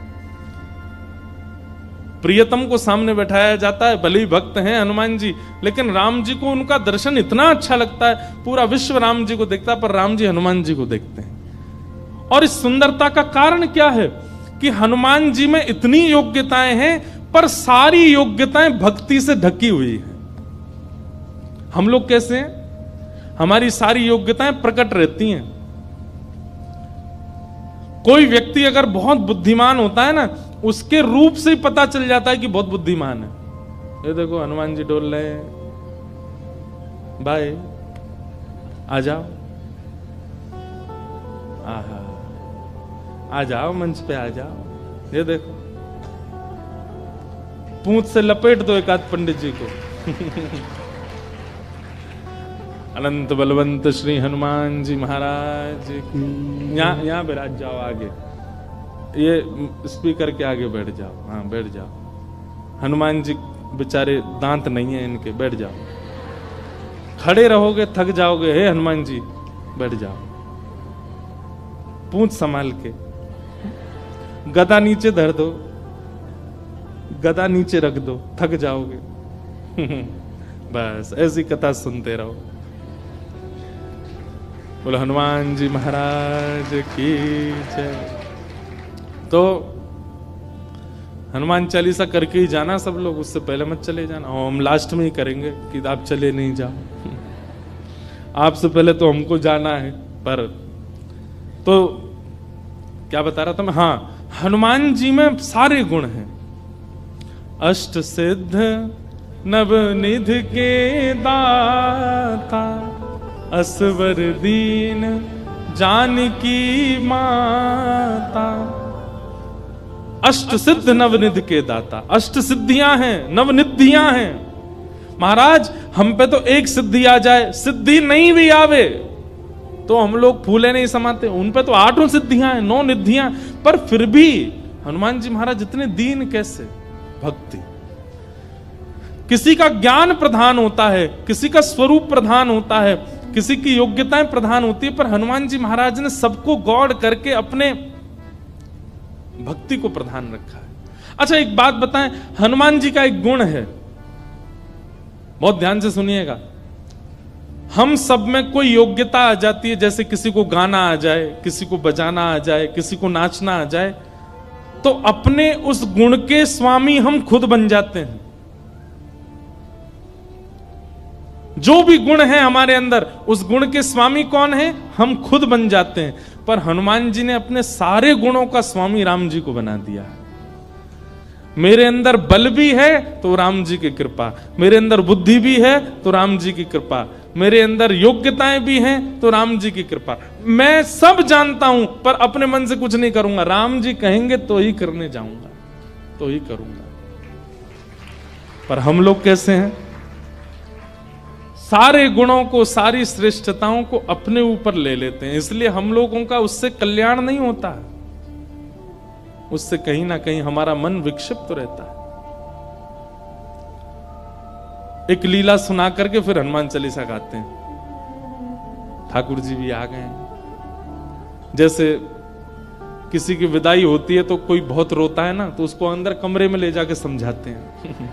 प्रियतम को सामने बैठाया जाता है, भले ही भक्त हैं हनुमान जी, लेकिन राम जी को उनका दर्शन इतना अच्छा लगता है, पूरा विश्व राम जी को देखता है, पर राम जी हनुमान जी को देखते हैं। और इस सुंदरता का कारण क्या है कि हनुमान जी में इतनी योग्यताएं हैं, पर सारी योग्यताएं भक्ति से ढकी हुई है। हम लोग कैसे हैं? हमारी सारी योग्यताएं प्रकट रहती हैं। कोई व्यक्ति अगर बहुत बुद्धिमान होता है ना, उसके रूप से ही पता चल जाता है कि बहुत बुद्धिमान है। ये देखो हनुमान जी डोल रहे हैं, बाय आ जाओ, आहा आ जाओ, मंच पे आ जाओ। ये देखो पूंछ से लपेट दो एक आध पंडित जी को। अनंत बलवंत श्री हनुमान जी महाराज की। यहाँ बैठ जाओ आगे, ये स्पीकर के आगे बैठ जाओ। हाँ बैठ जाओ। हनुमान जी बेचारे दांत नहीं है इनके, बैठ जाओ। खड़े रहोगे थक जाओगे। हे हनुमान जी बैठ जाओ, पूंछ संभाल के। गदा नीचे धर दो, गदा नीचे रख दो, थक जाओगे। बस ऐसी कथा सुनते रहो। बोलो हनुमान जी महाराज की जय। तो हनुमान चालीसा करके ही जाना सब लोग, उससे पहले मत चले जाना। और हम लास्ट में ही करेंगे कि आप चले नहीं जाओ। आपसे पहले तो हमको जाना है। पर तो क्या बता रहा था मैं? हाँ, हनुमान जी में सारे गुण हैं। अष्ट सिद्ध नवनिधि के दाता, असवर दीन जानकी माता। अष्ट सिद्ध नवनिधि के दाता, अष्ट सिद्धियां हैं, नवनिधियां हैं। महाराज हम पे तो एक सिद्धि आ जाए, सिद्धि नहीं भी आवे तो हम लोग फूले नहीं समाते। उन पे तो 8 सिद्धियां हैं, 9 निधियां, पर फिर भी हनुमान जी महाराज इतने दीन कैसे? भक्ति। किसी का ज्ञान प्रधान होता है, किसी का स्वरूप प्रधान होता है, किसी की योग्यताएं प्रधान होती है, पर हनुमान जी महाराज ने सबको गौड़ करके अपने भक्ति को प्रधान रखा है। अच्छा एक बात बताएं, हनुमान जी का एक गुण है, बहुत ध्यान से सुनिएगा। हम सब में कोई योग्यता आ जाती है, जैसे किसी को गाना आ जाए, किसी को बजाना आ जाए, किसी को नाचना आ जाए, तो अपने उस गुण के स्वामी हम खुद बन जाते हैं। जो भी गुण है हमारे अंदर, उस गुण के स्वामी कौन है? हम खुद बन जाते हैं। पर हनुमान जी ने अपने सारे गुणों का स्वामी राम जी को बना दिया है। मेरे अंदर बल भी है तो राम जी की कृपा, मेरे अंदर बुद्धि भी है तो राम जी की कृपा, मेरे अंदर योग्यताएं भी हैं तो राम जी की कृपा। मैं सब जानता हूं पर अपने मन से कुछ नहीं करूंगा, राम जी कहेंगे तो ही करने जाऊंगा, तो ही करूंगा। पर हम लोग कैसे हैं? सारे गुणों को, सारी श्रेष्ठताओं को अपने ऊपर ले लेते हैं, इसलिए हम लोगों का उससे कल्याण नहीं होता है। उससे कहीं ना कहीं हमारा मन विक्षिप्त रहता है। एक लीला सुना करके फिर हनुमान चालीसा गाते हैं। ठाकुर जी भी आ गए। जैसे किसी की विदाई होती है तो कोई बहुत रोता है ना, तो उसको अंदर कमरे में ले जाके समझाते हैं।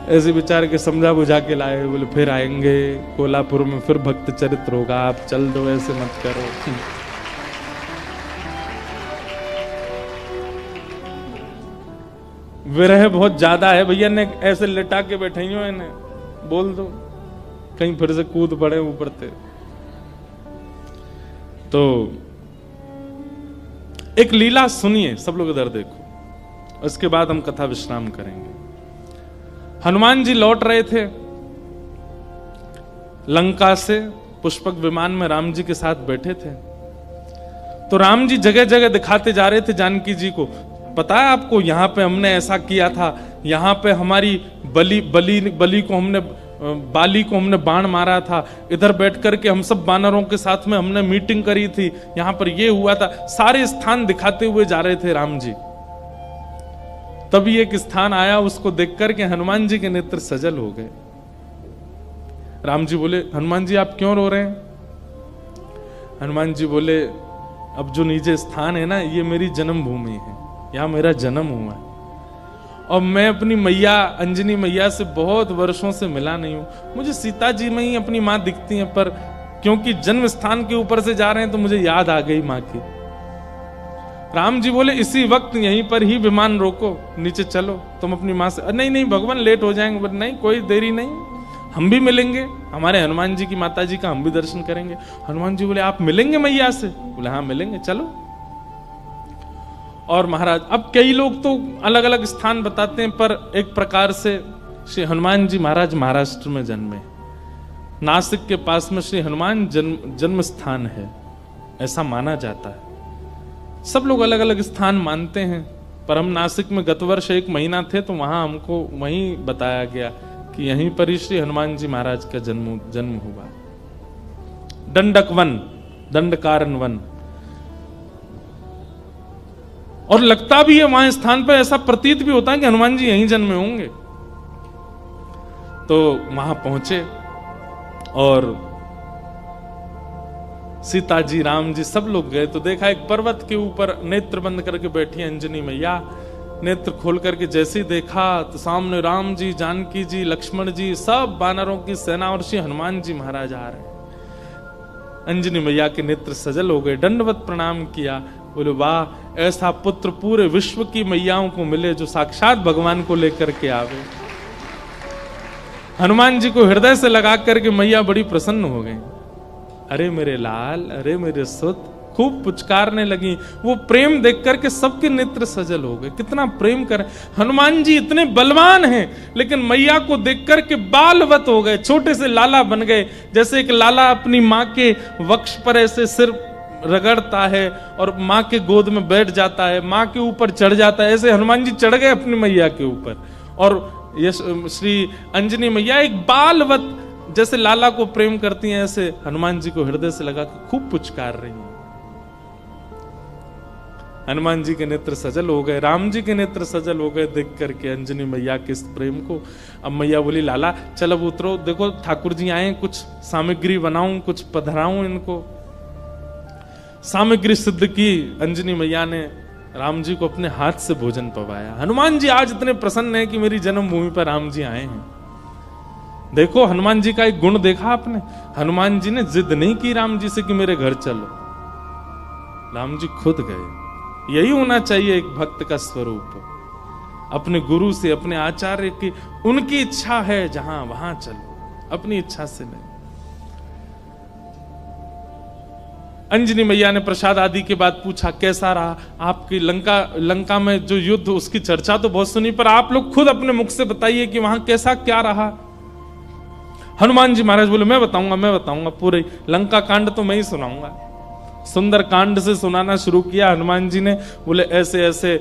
ऐसे बेचारे के समझा बुझा के लाए, बोले फिर आएंगे कोल्हापुर में, फिर भक्त चरित्र होगा, आप चल दो, ऐसे मत करो। विरह बहुत ज्यादा है भैया, ने ऐसे लिटा के बैठे हो, इन्हें बोल दो कहीं फिर से कूद पड़े ऊपर से। तो एक लीला सुनिए, सब लोग इधर देखो, उसके बाद हम कथा विश्राम करेंगे। हनुमान जी लौट रहे थे लंका से पुष्पक विमान में राम जी के साथ बैठे थे। तो राम जी जगह जगह दिखाते जा रहे थे जानकी जी को, पता है आपको यहाँ पे हमने ऐसा किया था, यहाँ पे हमारी बलि को हमने बाली को हमने बाण मारा था, इधर बैठ करके हम सब बानरों के साथ में हमने मीटिंग करी थी, यहाँ पर ये हुआ था। सारे स्थान दिखाते हुए जा रहे थे राम जी। तभी एक स्थान आया, उसको देख करके हनुमान जी के नेत्र सजल हो गए। राम जी बोले, हनुमान जी आप क्यों रो रहे हैं? हनुमान जी बोले, अब जो नीचे स्थान है ना, ये मेरी जन्मभूमि है, यहाँ मेरा जन्म हुआ है और मैं अपनी मैया अंजनी मैया से बहुत वर्षों से मिला नहीं हूं। मुझे सीता जी में ही अपनी माँ दिखती हैं, पर क्योंकि जन्म स्थान के ऊपर से जा रहे हैं तो मुझे याद आ गई माँ की। राम जी बोले, इसी वक्त यहीं पर ही विमान रोको, नीचे चलो, तुम अपनी माँ से। नहीं नहीं भगवान लेट हो जाएंगे। बोले नहीं कोई देरी नहीं, हम भी मिलेंगे, हमारे हनुमान जी की माता जी का हम भी दर्शन करेंगे। हनुमान जी बोले, आप मिलेंगे मैया से? बोले हाँ मिलेंगे, चलो। और महाराज, अब कई लोग तो अलग अलग स्थान बताते हैं, पर एक प्रकार से श्री हनुमान जी महाराज महाराष्ट्र में जन्मे, नासिक के पास में श्री हनुमान जन्म स्थान है, ऐसा माना जाता है। सब लोग अलग अलग स्थान मानते हैं, पर हम नासिक में गत वर्ष 1 महीना थे तो वहां हमको वहीं बताया गया कि यहीं पर ही श्री हनुमान जी महाराज का जन्म हुआ। दंडक वन, दंडकारन वन। और लगता भी है वहां स्थान पर, ऐसा प्रतीत भी होता है कि हनुमान जी यहीं जन्मे होंगे। तो वहां पहुंचे और सीता जी राम जी सब लोग गए तो देखा एक पर्वत के ऊपर नेत्र बंद करके बैठी अंजनी मैया। नेत्र खोल करके जैसे ही देखा तो सामने राम जी, जानकी जी, लक्ष्मण जी, सब बानरों की सेना और श्री हनुमान जी महाराज आ रहे हैं। अंजनी मैया के नेत्र सजल हो गए, दंडवत प्रणाम किया। बोले वाह, ऐसा पुत्र पूरे विश्व की मैयाओं को मिले जो साक्षात भगवान को लेकर के आवे। हनुमान जी को हृदय से लगा करके मैया बड़ी प्रसन्न हो गई। अरे मेरे लाल, अरे मेरे सुत, खूब पुचकारने लगी। वो प्रेम देख करके सबके नेत्र सजल हो गए। कितना प्रेम कर, हनुमान जी इतने बलवान हैं, लेकिन मैया को देख करके बालवत हो गए, छोटे से लाला बन गए। जैसे एक लाला अपनी माँ के वक्ष पर ऐसे सिर रगड़ता है और माँ के गोद में बैठ जाता है, माँ के ऊपर चढ़ जाता है, ऐसे हनुमान जी चढ़ गए अपनी मैया के ऊपर। और ये श्री अंजनी मैया एक बालवत जैसे लाला को प्रेम करती हैं, ऐसे हनुमान जी को हृदय से लगा के खूब पुचकार रही हैं। हनुमान जी के नेत्र सजल हो गए, राम जी के नेत्र सजल हो गए देख करके अंजनी मैया के इस प्रेम को। अब मैया बोली, लाला चल अब उतरो, देखो ठाकुर जी आए, कुछ सामग्री बनाऊं, कुछ पधराऊं इनको। सामग्री सिद्ध की अंजनी मैया ने, राम जी को अपने हाथ से भोजन पवाया। हनुमान जी आज इतने प्रसन्न हैं कि मेरी जन्मभूमि पर राम जी आए हैं। देखो हनुमान जी का एक गुण देखा आपने, हनुमान जी ने जिद नहीं की राम जी से कि मेरे घर चलो, राम जी खुद गए। यही होना चाहिए एक भक्त का स्वरूप, अपने गुरु से, अपने आचार्य की, उनकी इच्छा है जहां वहां चलो, अपनी इच्छा से नहीं। अंजनी मैया ने प्रसाद आदि के बाद पूछा, कैसा रहा आपकी लंका में जो युद्ध, उसकी चर्चा तो बहुत सुनी, पर आप लोग खुद अपने मुख से बताइए कि वहां कैसा क्या रहा। हनुमान जी महाराज बोले, मैं बताऊंगा, पूरे लंका कांड तो मैं ही सुनाऊंगा। सुंदर कांड से सुनाना शुरू किया हनुमान जी ने। बोले ऐसे ऐसे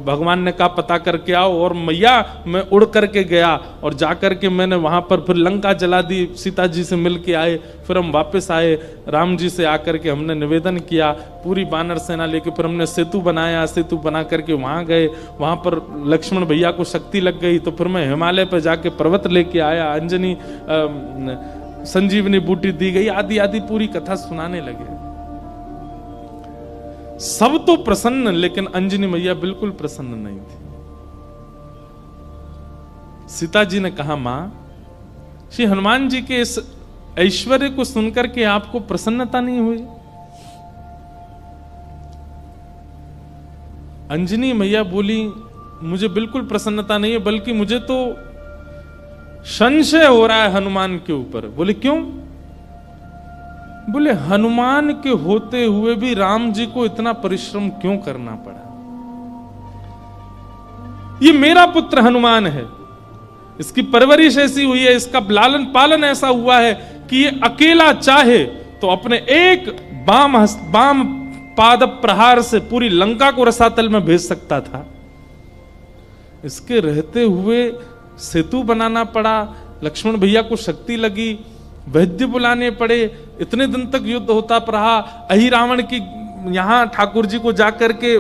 भगवान ने कहा पता करके आओ, और मैया मैं उड़ करके गया और जाकर के मैंने वहां पर फिर लंका जला दी, सीता जी से मिल के आए, फिर हम वापस आए, राम जी से आकर के हमने निवेदन किया, पूरी बानर सेना लेके फिर हमने सेतु बनाया, सेतु बना करके वहां गए, वहां पर लक्ष्मण भैया को शक्ति लग गई, तो फिर मैं हिमालय पर जाके पर्वत लेके आया, अंजनी संजीवनी बूटी दी गई, आदि आदि पूरी कथा सुनाने लगे। सब तो प्रसन्न, लेकिन अंजनी मैया बिल्कुल प्रसन्न नहीं थी। सीता जी ने कहा, मां, श्री हनुमान जी के इस ऐश्वर्य को सुनकर के आपको प्रसन्नता नहीं हुई? अंजनी मैया बोली, मुझे बिल्कुल प्रसन्नता नहीं है, बल्कि मुझे तो संशय हो रहा है हनुमान के ऊपर। बोले क्यों? बोले हनुमान के होते हुए भी राम जी को इतना परिश्रम क्यों करना पड़ा? ये मेरा पुत्र हनुमान है, इसकी परवरिश ऐसी हुई है, इसका लालन पालन ऐसा हुआ है कि ये अकेला चाहे तो अपने एक बाम पाद प्रहार से पूरी लंका को रसातल में भेज सकता था। इसके रहते हुए सेतु बनाना पड़ा, लक्ष्मण भैया को शक्ति लगी, वैद्य बुलाने पड़े, इतने दिन तक युद्ध होता रहा, अहि रावण की यहाँ ठाकुर जी को जाकर के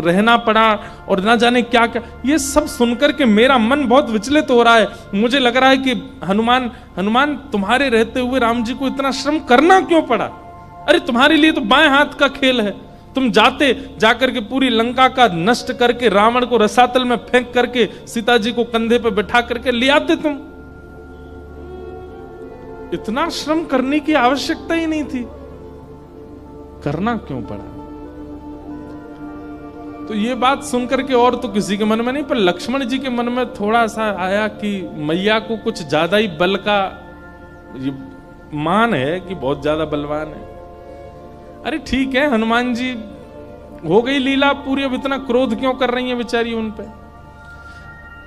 रहना पड़ा और ना जाने क्या क्या। ये सब सुनकर के मेरा मन बहुत विचलित हो रहा है। मुझे लग रहा है कि हनुमान तुम्हारे रहते हुए राम जी को इतना श्रम करना क्यों पड़ा? अरे तुम्हारे लिए तो बाएं हाथ का खेल है, तुम जाकर के पूरी लंका का नष्ट करके रावण को रसातल में फेंक करके सीता जी को कंधे पे बैठा करके ले आते तुम। इतना श्रम करने की आवश्यकता ही नहीं थी, करना क्यों पड़ा? तो ये बात सुनकर के और तो किसी के मन में नहीं, पर लक्ष्मण जी के मन में थोड़ा सा आया कि मैया को कुछ ज्यादा ही बल का मान है कि बहुत ज्यादा बलवान है। अरे ठीक है, हनुमान जी हो गई लीला पूरी, अब इतना क्रोध क्यों कर रही है बेचारी उन पे?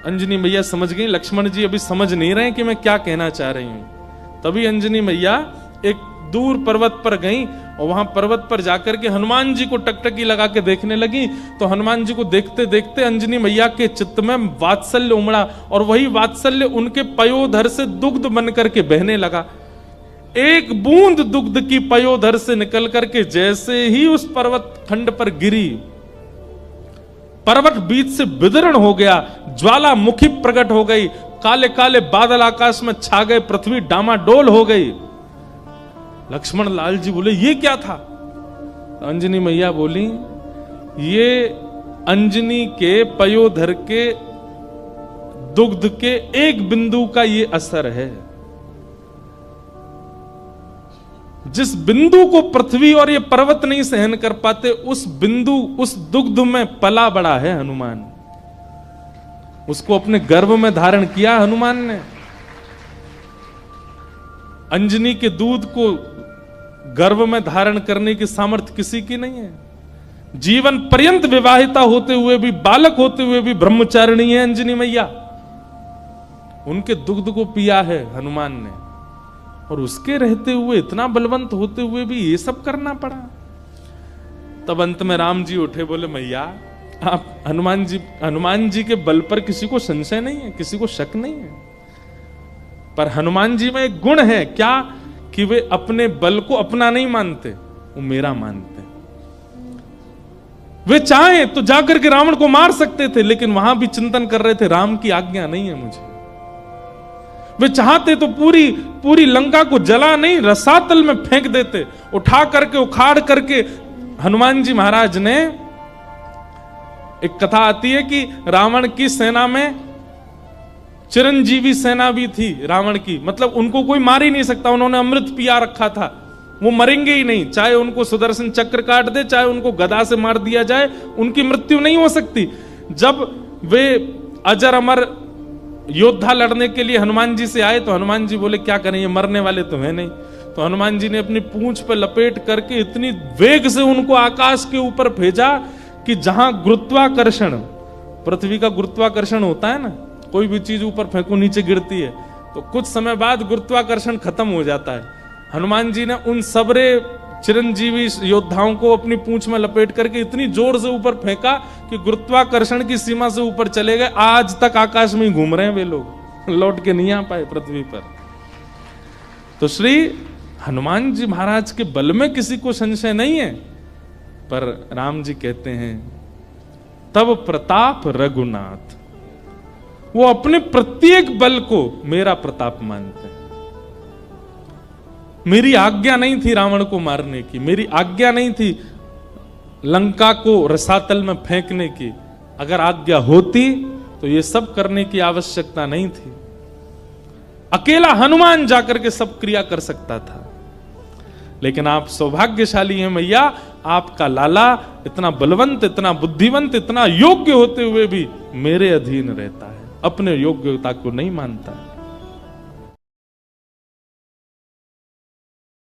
अंजनी मैया समझ गई, लक्ष्मण जी अभी समझ नहीं रहे कि मैं क्या कहना चाह रही हूं। तभी अंजनी मैया एक दूर पर्वत पर गई और वहां पर्वत पर जाकर के हनुमान जी को टकटकी लगा के देखने लगी। तो हनुमान जी को देखते देखते अंजनी मैया के चित्त में वात्सल्य उमड़ा और वही वात्सल्य उनके पयोधर से दुग्ध बन करके बहने लगा। एक बूंद दुग्ध की पयोधर से निकल करके जैसे ही उस पर्वत खंड पर गिरी, पर्वत बीच से विदीर्ण हो गया, ज्वालामुखी प्रकट हो गई, काले काले बादल आकाश में छा गए, पृथ्वी डामाडोल हो गई। लक्ष्मण लाल जी बोले ये क्या था? अंजनी मैया बोली ये अंजनी के पयोधर के दुग्ध के एक बिंदु का ये असर है। जिस बिंदु को पृथ्वी और ये पर्वत नहीं सहन कर पाते, उस बिंदु उस दुग्ध में पला बड़ा है हनुमान। उसको अपने गर्भ में धारण किया हनुमान ने। अंजनी के दूध को गर्भ में धारण करने की सामर्थ्य किसी की नहीं है। जीवन पर्यंत विवाहिता होते हुए भी, बालक होते हुए भी ब्रह्मचारिणी है अंजनी मैया। उनके दुग्ध को पिया है हनुमान ने, और उसके रहते हुए, इतना बलवंत होते हुए भी ये सब करना पड़ा। तब अंत में राम जी उठे, बोले मैया आप हनुमान जी के बल पर किसी को संशय नहीं है, किसी को शक नहीं है, पर हनुमान जी में एक गुण है क्या कि वे अपने बल को अपना नहीं मानते, वो मेरा मानते। वे चाहे तो जाकर के रावण को मार सकते थे, लेकिन वहां भी चिंतन कर रहे थे राम की आज्ञा नहीं है मुझे। वे चाहते तो पूरी लंका को जला नहीं, रसातल में फेंक देते, उठा करके उखाड़ करके। हनुमान जी महाराज ने, एक कथा आती है कि रावण की सेना में चिरंजीवी सेना भी थी रावण की, मतलब उनको कोई मार ही नहीं सकता, उन्होंने अमृत पिया रखा था, वो मरेंगे ही नहीं, चाहे उनको सुदर्शन चक्र काट दे, चाहे उनको गदा से मार दिया जाए, उनकी मृत्यु नहीं हो सकती। जब वे अजर अमर योद्धा लड़ने के लिए हनुमान जी से आए तो हनुमान जी बोले क्या करें, ये मरने वाले तो है नहीं। तो हनुमान जी ने अपनी पूंछ पर लपेट करके इतनी वेग से उनको आकाश के ऊपर भेजा कि जहां गुरुत्वाकर्षण, पृथ्वी का गुरुत्वाकर्षण होता है ना, कोई भी चीज ऊपर फेंको नीचे गिरती है, तो कुछ समय बाद गुरुत्वाकर्षण खत्म हो जाता है। हनुमान जी ने उन सबरे चिरंजीवी योद्धाओं को अपनी पूंछ में लपेट करके इतनी जोर से ऊपर फेंका कि गुरुत्वाकर्षण की सीमा से ऊपर चले गए। आज तक आकाश में ही घूम रहे हैं वे लोग, लौट के नहीं आ पाए पृथ्वी पर। तो श्री हनुमान जी महाराज के बल में किसी को संशय नहीं है, पर राम जी कहते हैं तब प्रताप रघुनाथ, वो अपने प्रत्येक बल को मेरा प्रताप मानते हैं। मेरी आज्ञा नहीं थी रावण को मारने की, मेरी आज्ञा नहीं थी लंका को रसातल में फेंकने की। अगर आज्ञा होती तो ये सब करने की आवश्यकता नहीं थी। अकेला हनुमान जाकर के सब क्रिया कर सकता था, लेकिन आप सौभाग्यशाली हैं मैया, आपका लाला इतना बलवंत, इतना बुद्धिवंत, इतना योग्य होते हुए भी मेरे अधीन रहता है, अपने योग्यता को नहीं मानता है।